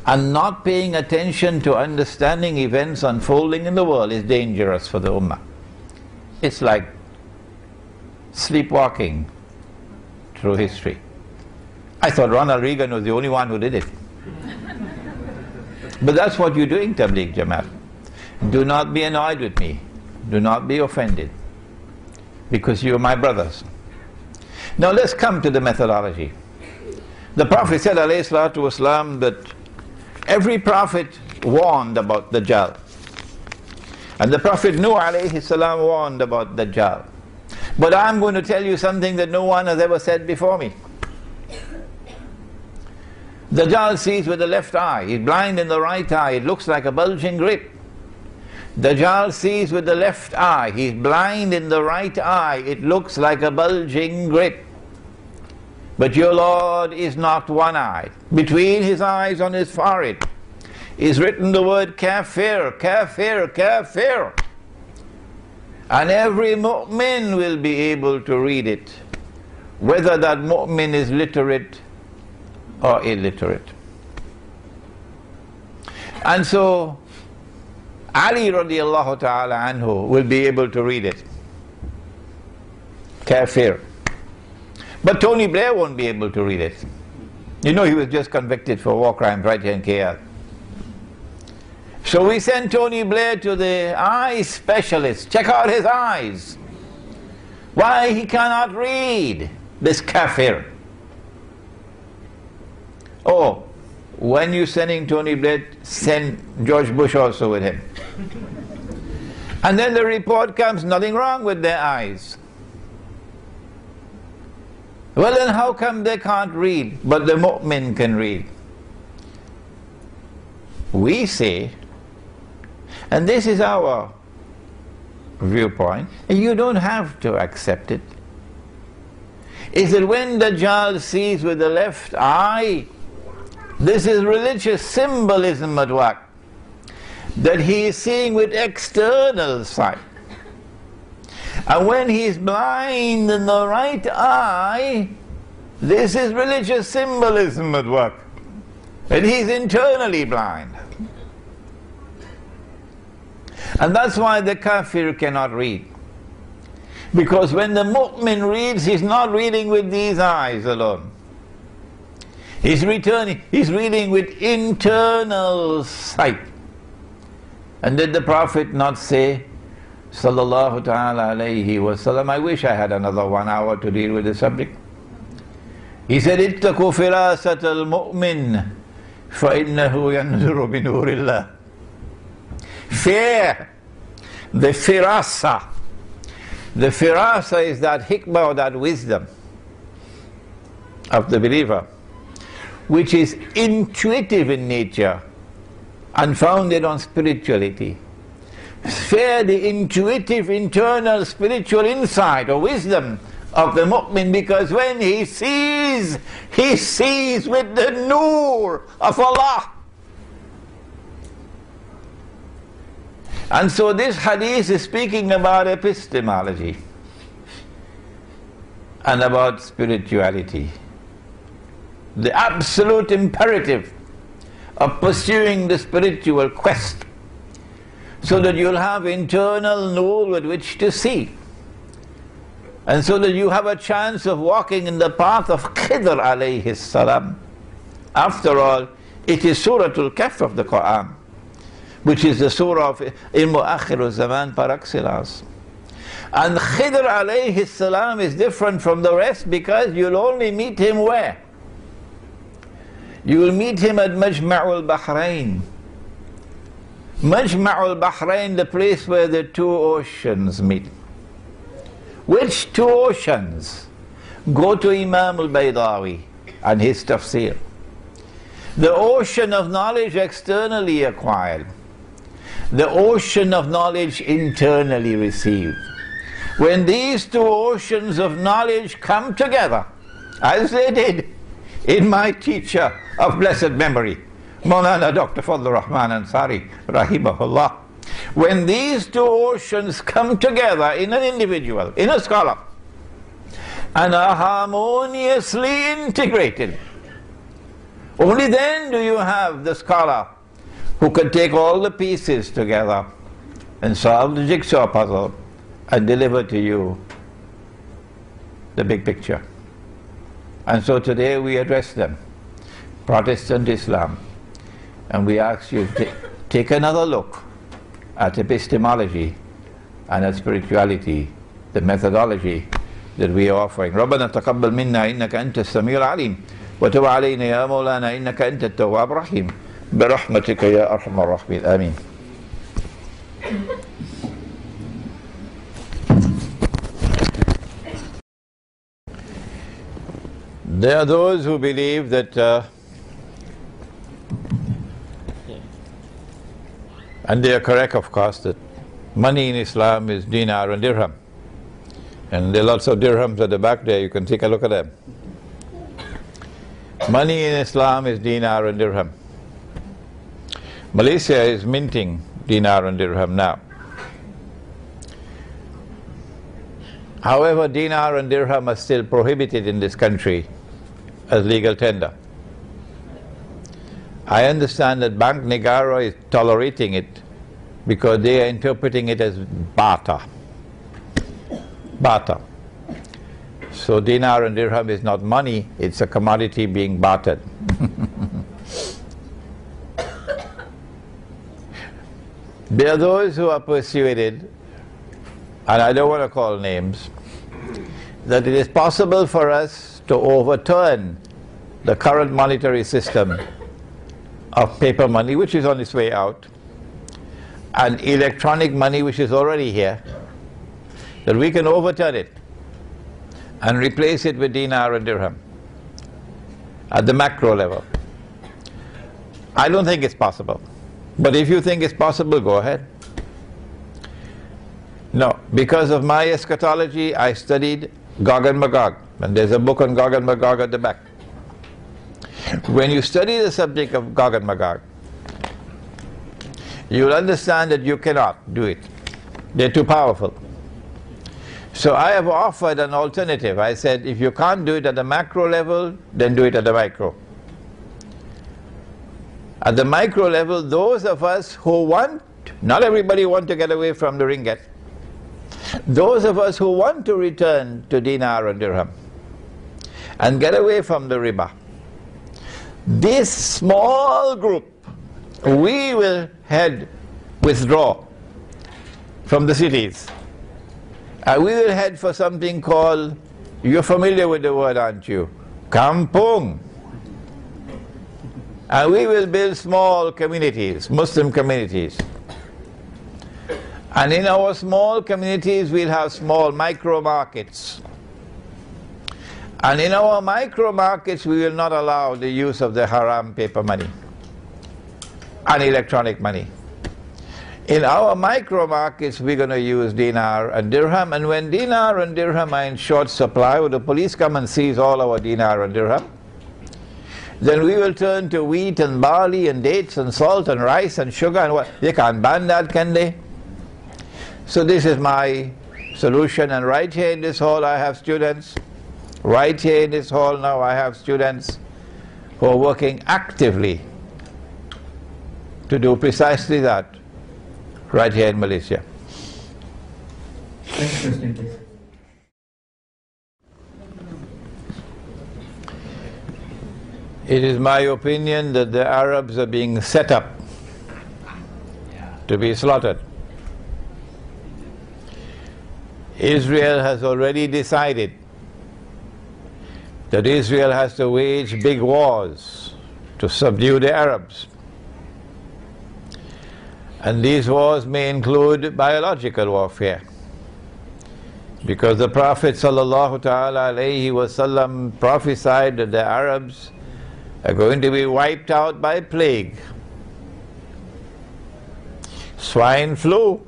and not paying attention to understanding events unfolding in the world is dangerous for the Ummah. It's like sleepwalking through history. I thought Ronald Reagan was the only one who did it. But that's what you're doing, Tabligh Jamaat. Do not be annoyed with me. Do not be offended. Because you are my brothers. Now let's come to the methodology. The Prophet said, alayhi salatu wasalam, that every prophet warned about Dajjal. And the Prophet Nuh alayhi salam warned about Dajjal. But I'm going to tell you something that no one has ever said before me. Dajjal sees with the left eye, he's blind in the right eye, it looks like a bulging grape. Dajjal sees with the left eye, he's blind in the right eye, it looks like a bulging grape. But your Lord is not one-eyed. Between his eyes on his forehead is written the word kafir, kafir, kafir. And every mu'min will be able to read it, whether that mu'min is literate or illiterate. And so Ali radiallahu ta'ala anhu will be able to read it. Kafir. But Tony Blair won't be able to read it. You know, he was just convicted for war crimes right here in KL. So we sent Tony Blair to the eye specialist. Check out his eyes. Why he cannot read, this kafir. Oh, when you're sending Tony Blair, send George Bush also with him. And then the report comes, nothing wrong with their eyes. Well, then how come they can't read, but the mu'min can read? We say, and this is our viewpoint, and you don't have to accept it, is that when Dajjal sees with the left eye, this is religious symbolism at work, that he is seeing with external sight. And when he is blind in the right eye, this is religious symbolism at work, that he is internally blind. And that's why the kafir cannot read. Because when the mu'min reads, he's not reading with these eyes alone. He's reading with internal sight. And did the Prophet not say, sallallahu ta'ala alayhi wa sallam, I wish I had another 1 hour to deal with the subject. He said, ittaqu firasat al-mu'min fa-innahu yanzuru bi nurillah. Fear the firasa. The firasa is that hikmah or that wisdom of the believer, which is intuitive in nature and founded on spirituality. share the intuitive, internal, spiritual insight or wisdom of the mu'min, because when he sees with the nur of Allah. And so this hadith is speaking about epistemology and about spirituality. The absolute imperative of pursuing the spiritual quest, so that you'll have internal nur with which to see, and so that you have a chance of walking in the path of Khidr alayhi salam. After all, it is Suratul Kahf of the Quran, which is the surah of akhra الزمان par excellence. And Khidr alayhi salam is different from the rest because you'll only meet him where? You will meet him at Majma'ul Bahrain. Majma'ul Bahrain, the place where the two oceans meet. Which two oceans? Go to Imam al-Baydawi and his tafsir. The ocean of knowledge externally acquired, the ocean of knowledge internally received. When these two oceans of knowledge come together, as they did in my teacher of blessed memory, Maulana Dr. Fadlur Rahman Ansari, rahimahullah, when these two oceans come together in an individual, in a scholar, and are harmoniously integrated, only then do you have the scholar who can take all the pieces together and solve the jigsaw puzzle and deliver to you the big picture. And so today we address them, Protestant Islam, and we ask you to take another look at epistemology and at spirituality, the methodology that we are offering. ربنا تقبل منا إنك أنت السميع العليم وتب علينا يا مولانا إنك أنت التواب الرحيم برحمتك يا أرحم الراحمين آمين. There are those who believe that and they are correct, of course, that money in Islam is dinar and dirham. And there are lots of dirhams at the back there, you can take a look at them. Money in Islam is dinar and dirham. Malaysia is minting dinar and dirham now. However, dinar and dirham are still prohibited in this country as legal tender. I understand that Bank Negara is tolerating it because they are interpreting it as barter. Barter. So dinar and dirham is not money, it's a commodity being bartered. There are those who are persuaded, and I don't want to call names, that it is possible for us to overturn the current monetary system of paper money, which is on its way out, and electronic money, which is already here, that we can overturn it and replace it with dinar and dirham at the macro level. I don't think it's possible, but if you think it's possible, go ahead. No, because of my eschatology, I studied Gog and Magog, and there's a book on Gog and Magog at the back. When you study the subject of Gog and Magog, you will understand that you cannot do it. They're too powerful. So I have offered an alternative. I said, if you can't do it at the macro level, then do it at the micro. At the micro level, those of us who want, not everybody want to get away from the ringgit, those of us who want to return to dinar and dirham and get away from the riba, this small group, we will withdraw from the cities. We will head for something called, you're familiar with the word, aren't you? Kampung. And we will build small communities, Muslim communities. And in our small communities, we'll have small micro markets. And in our micro markets, we will not allow the use of the haram paper money and electronic money. In our micro markets, we're going to use dinar and dirham, and when dinar and dirham are in short supply, or the police come and seize all our dinar and dirham, then we will turn to wheat and barley and dates and salt and rice and sugar and what. They can't ban that, can they? So this is my solution, and right here in this hall I have students. Right here in this hall now I have students who are working actively to do precisely that right here in Malaysia.
Next question, please.
It is my opinion that the Arabs are being set up to be slaughtered. Israel has already decided that Israel has to wage big wars to subdue the Arabs. And these wars may include biological warfare, because the Prophet ﷺ prophesied that the Arabs are going to be wiped out by plague. Swine flu,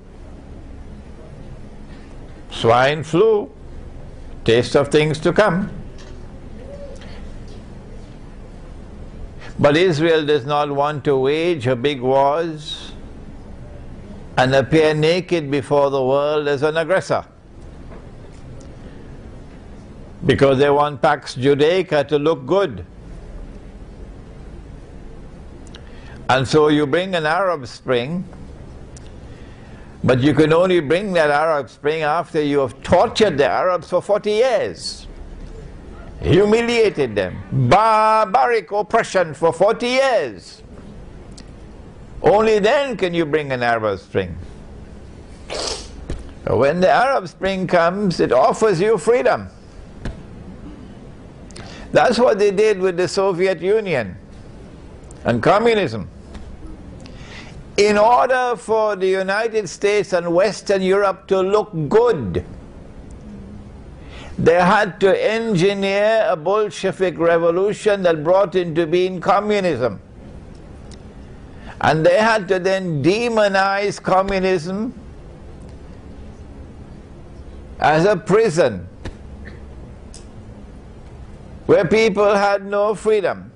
taste of things to come. But Israel does not want to wage her big wars and appear naked before the world as an aggressor, because they want Pax Judaica to look good. And so you bring an Arab Spring, but you can only bring that Arab Spring after you have tortured the Arabs for 40 years, humiliated them, barbaric oppression for 40 years. Only then can you bring an Arab Spring. When the Arab Spring comes, it offers you freedom. That's what they did with the Soviet Union and communism. In order for the United States and Western Europe to look good, they had to engineer a Bolshevik revolution that brought into being communism. And they had to then demonize communism as a prison where people had no freedom.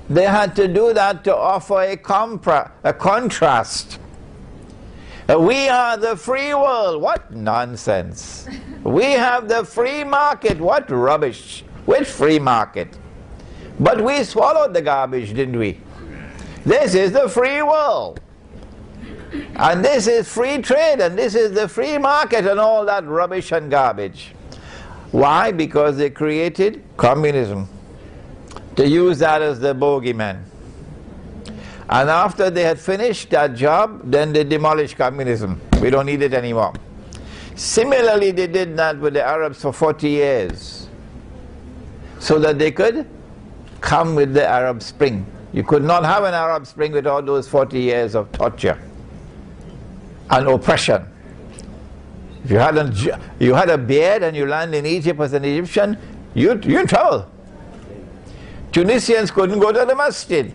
They had to do that to offer a contrast. We are the free world. What nonsense. We have the free market. What rubbish. Which free market? But we swallowed the garbage, didn't we? This is the free world. And this is free trade, and this is the free market, and all that rubbish and garbage. Why? Because they created communism to use that as the bogeyman. And after they had finished that job, then they demolished communism. We don't need it anymore. Similarly, they did that with the Arabs for 40 years, so that they could come with the Arab Spring. You could not have an Arab Spring without those 40 years of torture and oppression. If you had a beard and you land in Egypt as an Egyptian, you're in trouble. Tunisians couldn't go to the masjid.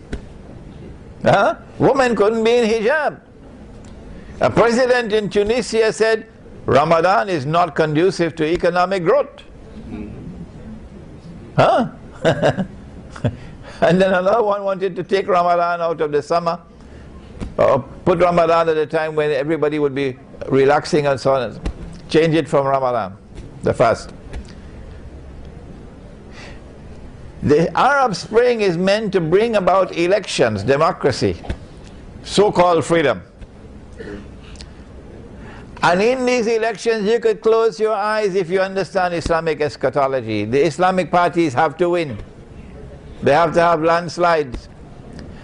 Women couldn't be in hijab. A president in Tunisia said, Ramadan is not conducive to economic growth. And then another one wanted to take Ramadan out of the summer, or put Ramadan at a time when everybody would be relaxing and so on. Change it from Ramadan, the fast. The Arab Spring is meant to bring about elections, democracy, so-called freedom. And in these elections you could close your eyes if you understand Islamic eschatology. The Islamic parties have to win. They have to have landslides.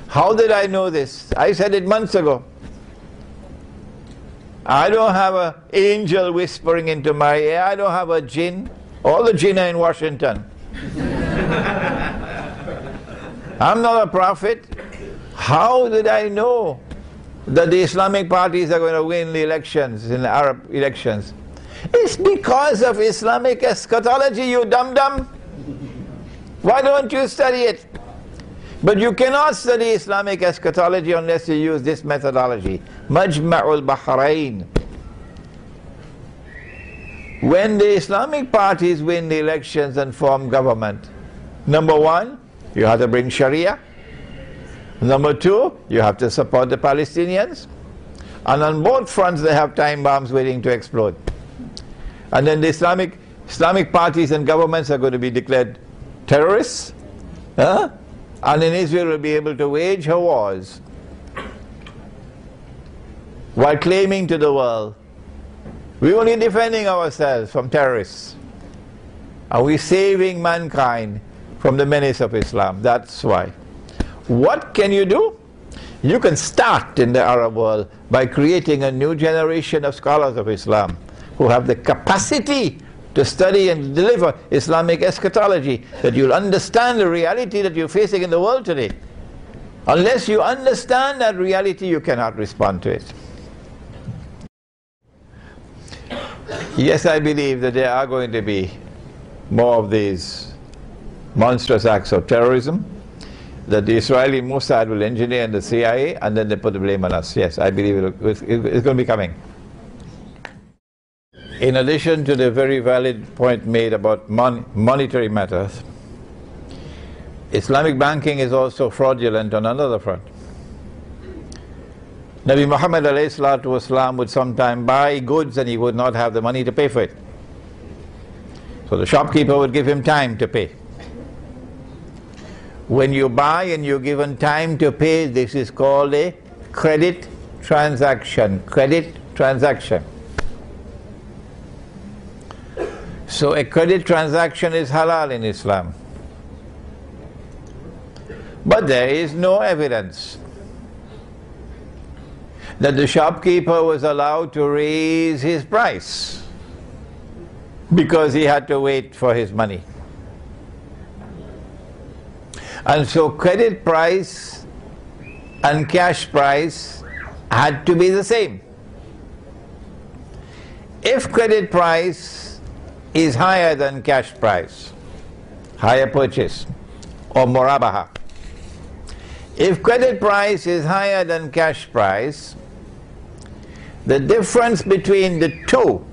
How did I know this? I said it months ago. I don't have an angel whispering into my ear. I don't have a jinn. All the jinn are in Washington. I'm not a prophet. How did I know that the Islamic parties are going to win the elections, in the Arab elections? It's because of Islamic eschatology, you dum-dum. Why don't you study it? But you cannot study Islamic eschatology unless you use this methodology. Majma'ul Bahrain. When the Islamic parties win the elections and form government, number one, you have to bring Sharia. Number two, you have to support the Palestinians. And on both fronts they have time bombs waiting to explode. And then the Islamic parties and governments are going to be declared terrorists. And then Israel will be able to wage her wars while claiming to the world, we're only defending ourselves from terrorists. Are we saving mankind from the menace of Islam? That's why. What can you do? You can start in the Arab world by creating a new generation of scholars of Islam who have the capacity to study and deliver Islamic eschatology, that you'll understand the reality that you're facing in the world today. Unless you understand that reality, you cannot respond to it. Yes, I believe that there are going to be more of these monstrous acts of terrorism, that the Israeli Mossad will engineer and the CIA, and then they put the blame on us. Yes, I believe it's going to be coming. In addition to the very valid point made about monetary matters, Islamic banking is also fraudulent on another front. Nabi Muhammad ﷺ would sometime buy goods and he would not have the money to pay for it. So the shopkeeper would give him time to pay. When you buy and you're given time to pay, this is called a credit transaction. Credit transaction. So a credit transaction is halal in Islam. But there is no evidence that the shopkeeper was allowed to raise his price because he had to wait for his money. And so credit price and cash price had to be the same. If credit price is higher than cash price, higher purchase, or murabaha. If credit price is higher than cash price, the difference between the two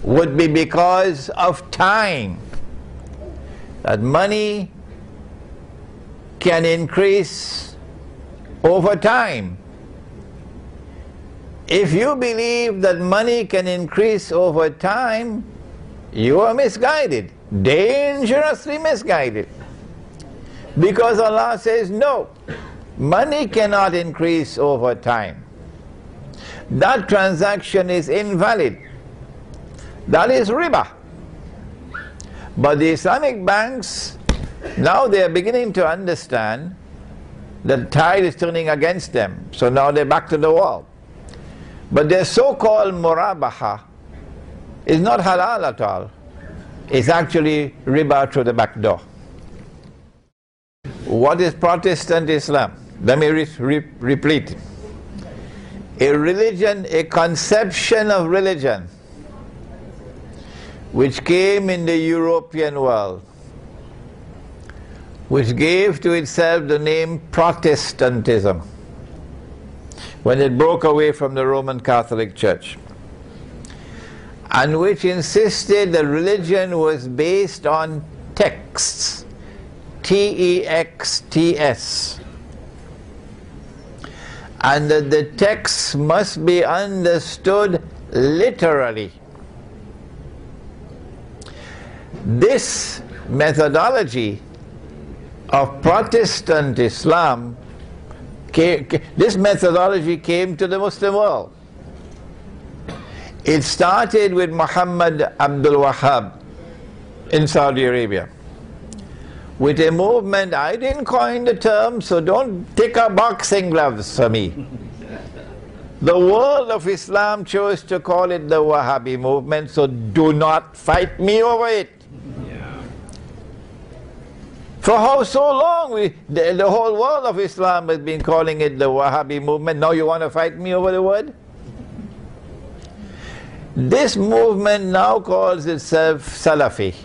would be because of time. That money can increase over time. If you believe that money can increase over time, you are misguided, dangerously misguided. Because Allah says no, money cannot increase over time. That transaction is invalid. That is riba. But the Islamic banks, now they are beginning to understand that the tide is turning against them. So now they're back to the wall. But their so-called murabaha is not halal at all. It's actually riba through the back door. What is Protestant Islam? Let me repeat. A religion, a conception of religion, which came in the European world, which gave to itself the name Protestantism when it broke away from the Roman Catholic Church, and which insisted that religion was based on texts, T-E-X-T-S, and that the texts must be understood literally. This methodology of Protestant Islam, this methodology came to the Muslim world. It started with Muhammad Abdul Wahhab in Saudi Arabia, with a movement. I didn't coin the term, so don't take out boxing gloves for me. The world of Islam chose to call it the Wahhabi movement, so do not fight me over it. For how so long? The whole world of Islam has been calling it the Wahhabi movement. Now you want to fight me over the word? This movement now calls itself Salafi.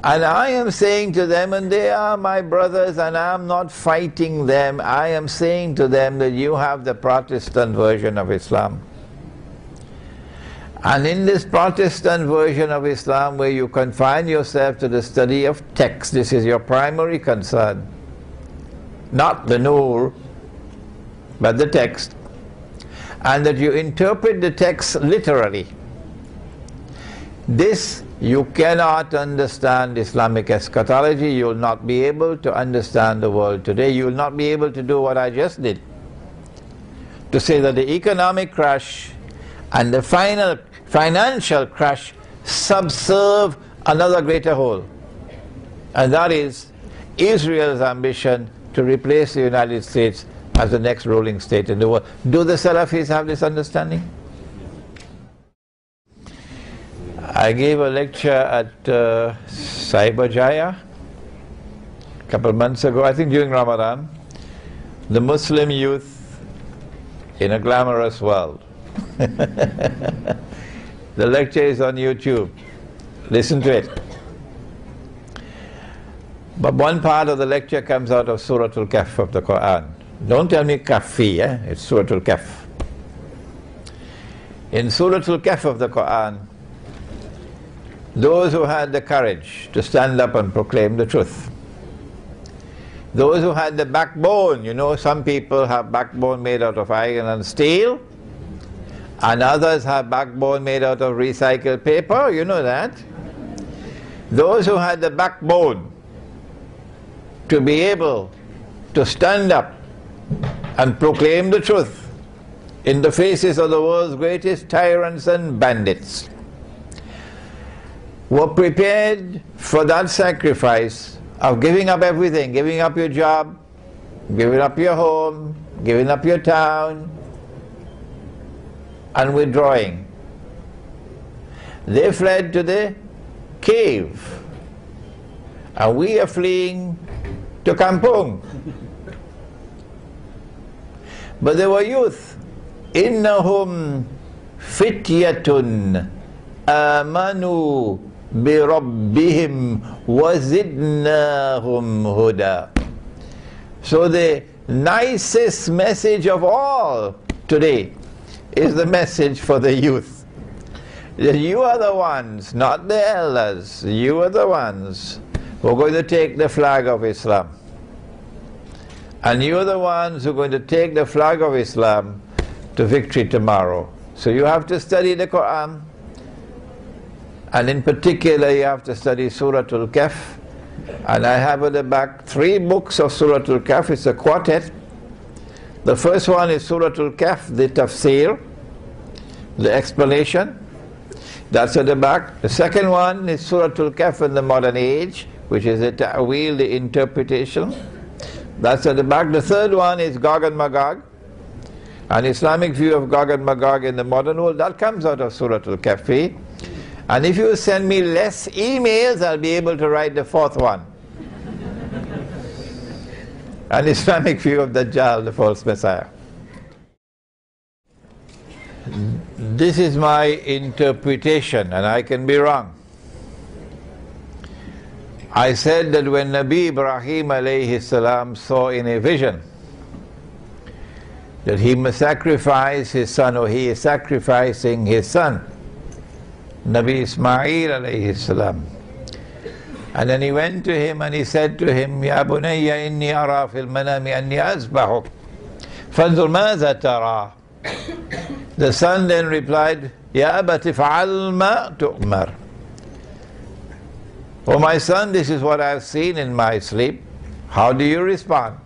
And I am saying to them, and they are my brothers, and I am not fighting them, I am saying to them that you have the Protestant version of Islam. And in this Protestant version of Islam, where you confine yourself to the study of text, this is your primary concern, not the nur, but the text, and that you interpret the text literally. This, you cannot understand Islamic eschatology, you will not be able to understand the world today, you will not be able to do what I just did, to say that the economic crash and the final financial crash subserve another greater whole, and that is Israel's ambition to replace the United States as the next ruling state in the world. Do the Salafis have this understanding? I gave a lecture at Cyberjaya a couple of months ago, I think during Ramadan, the Muslim youth in a glamorous world. The lecture is on YouTube. Listen to it. But one part of the lecture comes out of Surah Al-Kahf of the Quran. Don't tell me Kahfi, it's Surah Al-Kahf. In Surah Al-Kahf of the Quran, those who had the courage to stand up and proclaim the truth, those who had the backbone, you know, some people have backbone made out of iron and steel, and others have backbone made out of recycled paper, you know that. Those who had the backbone to be able to stand up and proclaim the truth in the faces of the world's greatest tyrants and bandits were prepared for that sacrifice of giving up everything, giving up your job, giving up your home, giving up your town, and withdrawing. They fled to the cave, and we are fleeing to Kampung. But there were youth. إِنَّهُمْ فِتْيَةٌ آمَنُوا بِرَبِّهِمْ وَزِدْنَاهُمْ هُدًى. So the nicest message of all today is the message for the youth. That you are the ones, not the elders, you are the ones who are going to take the flag of Islam. And you are the ones who are going to take the flag of Islam to victory tomorrow. So you have to study the Quran, and in particular you have to study Surah Al-Kahf. And I have at the back 3 books of Surah Al-Kahf. It's a quartet. The first one is Surah Al-Kahf, the tafsir, the explanation. That's at the back. The second one is Surah Al-Kahf in the modern age, which is the ta'wil, the interpretation. That's at the back. The third one is Gog and Magog, an Islamic view of Gog and Magog in the modern world. That comes out of Surah Al-Kahfi. And if you send me less emails, I'll be able to write the 4th one. An Islamic view of Dajjal, the false Messiah. This is my interpretation, and I can be wrong. I said that when Nabi Ibrahim alayhi salam saw in a vision that he must sacrifice his son, or he is sacrificing his son, Nabi Ismail alayhi salam. And then he went to him and he said to him, Ya bunayya inni ara fil manami anni azbahuk fanzur maza tara. The son then replied, Ya abati fa'al ma tu'mar. Oh my son, this is what I have seen in my sleep. How do you respond?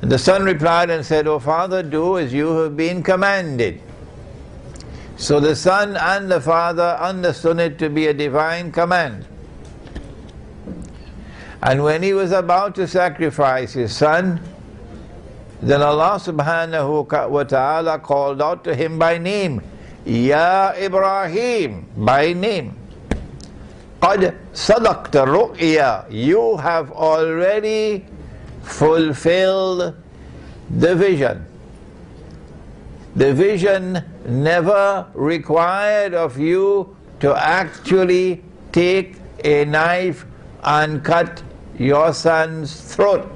And the son replied and said, Oh father, do as you have been commanded. So the son and the father understood it to be a divine command. And when he was about to sacrifice his son, then Allah subhanahu wa ta'ala called out to him by name, Ya Ibrahim, by name. قَدْ صَدَقْتَ الرُّؤْيَا. You have already fulfilled the vision. The vision never required of you to actually take a knife and cut your son's throat.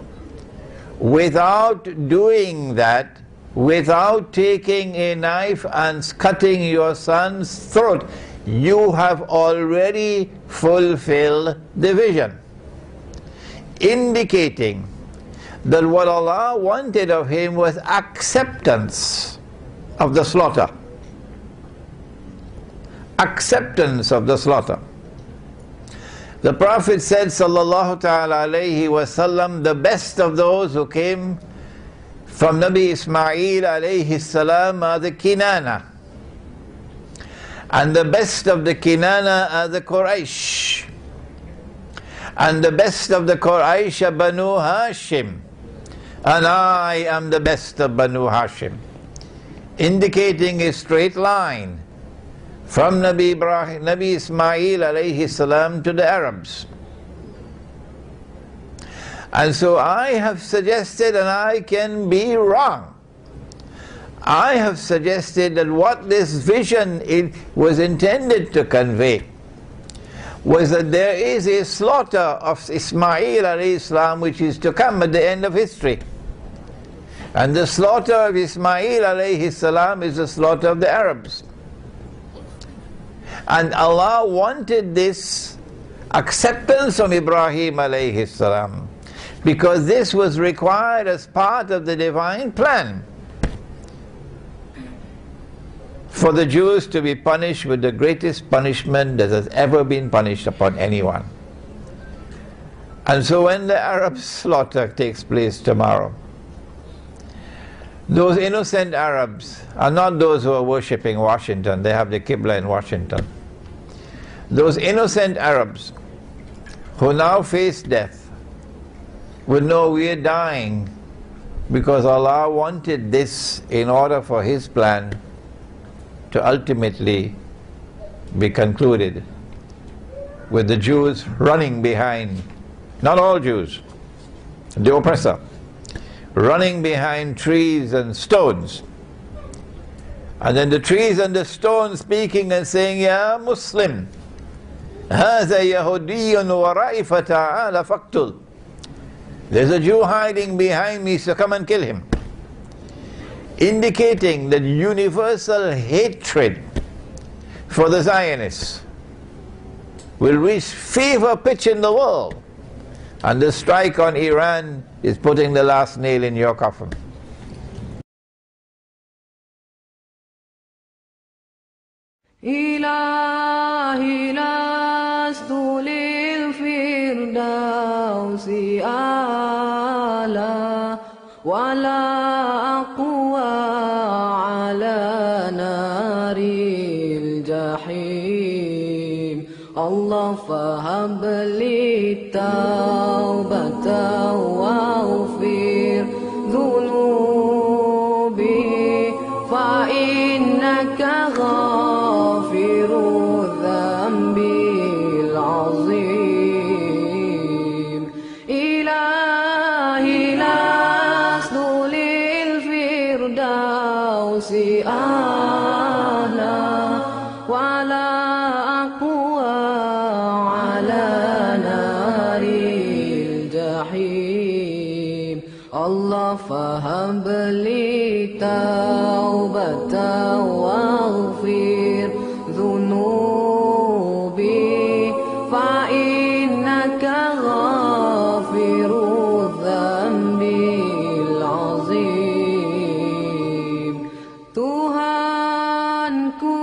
Without doing that, without taking a knife and cutting your son's throat, you have already fulfilled the vision, indicating that what Allah wanted of him was acceptance of the slaughter. Acceptance of the slaughter. The Prophet said, sallallahu ta'ala alayhi wasallam, the best of those who came from Nabi Ismail alayhi salam are the Kinana. And the best of the Kinana are the Quraysh. And the best of the Quraysh are Banu Hashim. And I am the best of Banu Hashim. Indicating a straight line from Nabi Ismail alayhi salam to the Arabs. And so I have suggested, and I can be wrong, I have suggested that what this vision was intended to convey was that there is a slaughter of Ismail alayhi salam which is to come at the end of history. And the slaughter of Ismail alayhi salam is the slaughter of the Arabs. And Allah wanted this acceptance from Ibrahim alayhi salam, because this was required as part of the divine plan for the Jews to be punished with the greatest punishment that has ever been punished upon anyone. And so when the Arab slaughter takes place tomorrow, those innocent Arabs are not those who are worshipping Washington. They have the Qibla in Washington. Those innocent Arabs who now face death will know we are dying because Allah wanted this in order for His plan to ultimately be concluded, with the Jews running behind, not all Jews, the oppressor, running behind trees and stones, and then the trees and the stones speaking and saying, Ya Muslim, هذا يهودي ورائي فتعال فاقتل. There's a Jew hiding behind me, so come and kill him. Indicating that universal hatred for the Zionists will reach fever pitch in the world, and the strike on Iran is putting the last nail in your coffin.
إلهي لست للفردوس أعلى ولا أقوى على نار الجحيم الله فهب لي التوبة واغفر ذنوبي فإنك غافر الذنب العظيم إلهي لست للفردوس أعلى ولا أقوى على نار الجحيم الله فهب لي توبة واغفر ذنوبي فإنك غافر الذنب العظيم Tuhanku,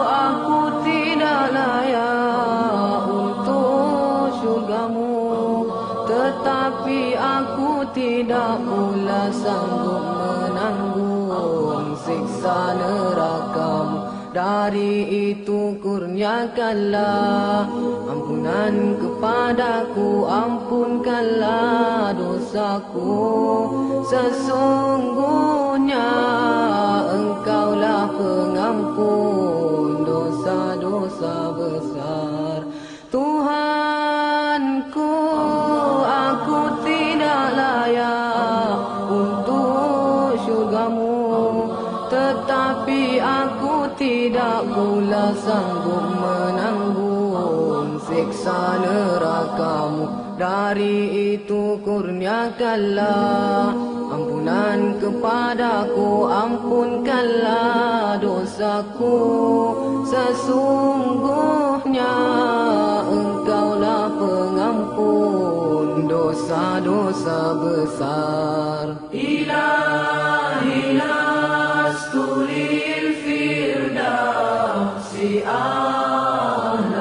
aku tidak layak untuk syurgamu, tetapi aku tidak pula sanggup menanggung siksa nerakamu. Dari itu kurniakanlah ampunan kepadaku, ampunkanlah dosaku. Sesungguhnya Engkaulah pengampun dosa-dosa besar. Tuhanku, aku tidak layak untuk syurgamu, tetapi aku tidak pula sanggup menanggung siksa nerakamu. Dari itu kurniakanlah ampunan kepadaku, ampunkanlah dosaku. Sesungguhnya Engkaulah pengampun dosa-dosa besar. Ilahi lastulil firdausi ahla